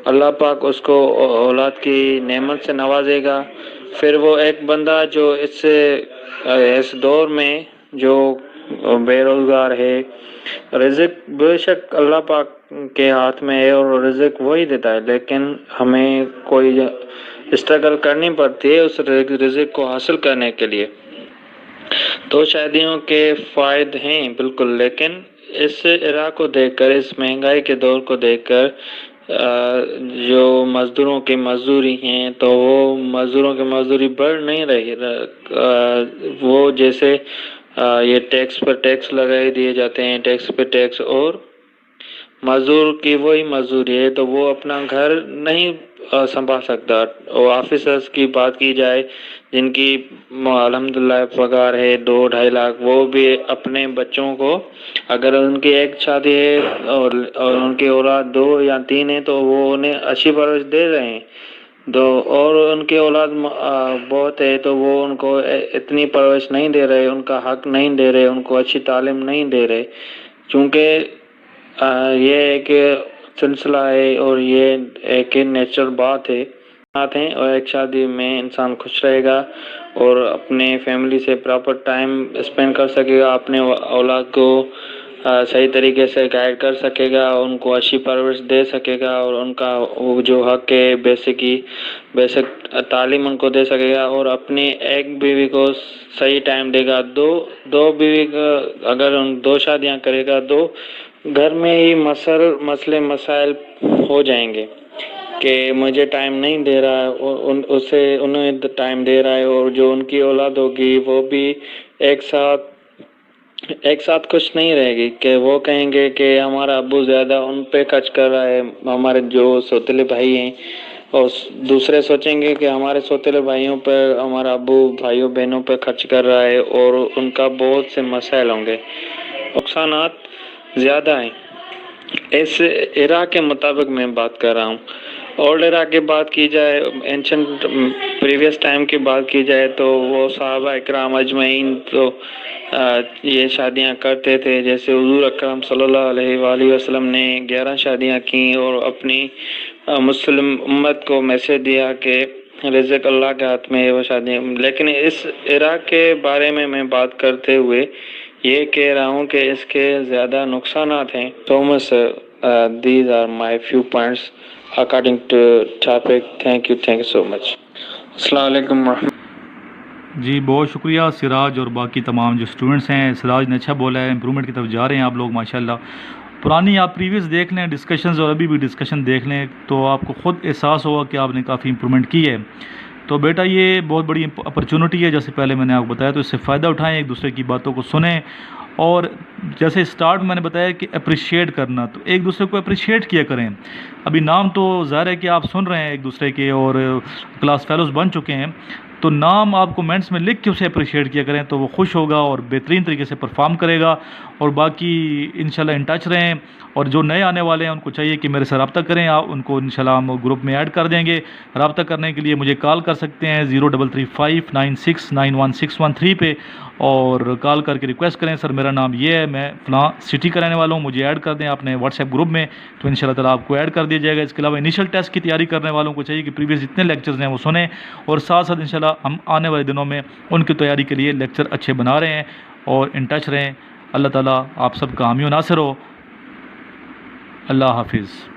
Speaker 15: اللہ پاک اس کو اولاد کی نعمت سے نوازے گا. پھر وہ ایک بندہ جو اس دور میں جو بے روزگار ہے، رزق بے شک اللہ پاک کے ہاتھ میں ہے اور رزق وہی دیتا ہے، لیکن ہمیں کوئی اسٹرگل کرنی پڑتی ہے اس رزق کو حاصل کرنے کے لیے. 2 شادیوں کے فائدے ہیں بالکل، لیکن اس عراق کو دیکھ کر، اس مہنگائی کے دور کو دیکھ کر جو مزدوروں کی مزدوری ہیں تو وہ مزدوروں کی مزدوری بڑھ نہیں رہی، وہ جیسے یہ ٹیکس پر ٹیکس لگائے دیے جاتے ہیں، ٹیکس پہ ٹیکس، اور مزدور کی وہی مزدوری ہے تو وہ اپنا گھر نہیں سنبھال سکتا۔ اور آفیسرز کی بات کی جائے جن کی الحمدللہ پگار ہے 2-2.5 لاکھ، وہ بھی اپنے بچوں کو، اگر ان کی ایک شادی ہے اور ان کی اولاد 2 یا 3 ہیں تو وہ انہیں اچھی پرورش دے رہے ہیں، اور ان کی اولاد بہت ہے تو وہ ان کو اتنی پرورش نہیں دے رہے، ان کا حق نہیں دے رہے، ان کو اچھی تعلیم نہیں دے رہے، چونکہ یہ ایک سلسلہ ہے اور یہ ایک نیچرل بات ہے۔ اور ایک شادی میں انسان خوش رہے گا اور اپنے فیملی سے پراپر ٹائم اسپینڈ کر سکے گا، اپنے اولاد کو صحیح طریقے سے گائیڈ کر سکے گا، ان کو اچھی پرورش دے سکے گا، اور ان کا وہ جو حق ہے بیسک تعلیم ان کو دے سکے گا، اور اپنی ایک بیوی کو صحیح ٹائم دے گا۔ دو بیوی کا اگر 2 شادیاں کرے گا تو گھر میں ہی مسئلے مسائل ہو جائیں گے کہ مجھے ٹائم نہیں دے رہا ہے، اسے انہیں ٹائم دے رہا ہے، اور جو ان کی اولاد ہوگی وہ بھی ایک ساتھ خوش نہیں رہے گی، کہ وہ کہیں گے کہ ہمارا ابو زیادہ ان پہ خرچ کر رہا ہے، ہمارے جو سوتیلے بھائی ہیں، اور دوسرے سوچیں گے کہ ہمارے سوتیلے بھائیوں پہ ہمارا ابو بھائیوں بہنوں پہ خرچ کر رہا ہے، اور ان کا بہت سے مسائل ہوں گے، نقصانات زیادہ ہیں۔ اس ایرا کے مطابق میں بات کر رہا ہوں۔ اولڈ ایرا کی بات کی جائے، اینشنٹ پریویس ٹائم کی بات کی جائے تو وہ صحابہ اکرام اجمعین تو یہ شادیاں کرتے تھے، جیسے حضور اکرم صلی اللہ علیہ وآلہ وسلم نے 11 شادیاں کیں اور اپنی مسلم امت کو میسج دیا کہ رزق اللہ کے ہاتھ میں ہے وہ شادیاں۔ لیکن اس ایرا کے بارے میں بات کرتے ہوئے یہ کہہ رہا ہوں کہ اس کے زیادہ نقصانات ہیں۔ تومس these are my few points according to topic. Thank you so much. السلام علیکم
Speaker 1: جی بہت شکریہ سراج اور باقی تمام جو اسٹوڈنٹس ہیں۔ سراج نے اچھا بولا ہے، امپرومنٹ کی طرف جا رہے ہیں آپ لوگ ماشاءاللہ۔ پرانی آپ پریویس دیکھ لیں ڈسکشنز اور ابھی بھی ڈسکشن دیکھ لیں تو آپ کو خود احساس ہوگا کہ آپ نے کافی امپرومنٹ کی ہے۔ تو بیٹا یہ بہت بڑی اپرچونٹی ہے، جیسے پہلے میں نے آپ کو بتایا، تو اس سے فائدہ اٹھائیں، ایک دوسرے کی باتوں کو سنیں، اور جیسے اسٹارٹ میں نے بتایا کہ اپریشیٹ کرنا، تو ایک دوسرے کو اپریشیٹ کیا کریں۔ ابھی نام تو ظاہر ہے کہ آپ سن رہے ہیں ایک دوسرے کے اور کلاس فیلوز بن چکے ہیں، تو نام آپ کومنٹس میں لکھ کے اسے اپریشیٹ کیا کریں تو وہ خوش ہوگا اور بہترین طریقے سے پرفارم کرے گا۔ اور باقی انشاءاللہ ان ٹچ رہیں، اور جو نئے آنے والے ہیں ان کو چاہیے کہ میرے سے رابطہ کریں، آپ ان کو انشاءاللہ ہم گروپ میں ایڈ کر دیں گے۔ رابطہ کرنے کے لیے مجھے کال کر سکتے ہیں 0335969161 پہ، اور کال کر کے ریکویسٹ کریں سر میرا نام یہ ہے، میں فلاں سٹی کا رہنے والا ہوں، مجھے ایڈ کر دیں اپنے واٹس ایپ گروپ میں، تو انشاءاللہ تعالیٰ آپ کو ایڈ کر دیا جائے گا۔ اس کے علاوہ انیشل ٹیسٹ کی تیاری کرنے والوں کو چاہیے کہ پریویس جتنے لیکچرز ہیں وہ سنیں، اور ساتھ ساتھ انشاءاللہ ہم آنے والے دنوں میں ان کی تیاری کے لیے لیکچر اچھے بنا رہے ہیں، اور ان ٹچ رہیں۔ اللہ تعالیٰ آپ سب کا حامی و ناصر ہو۔ اللہ حافظ۔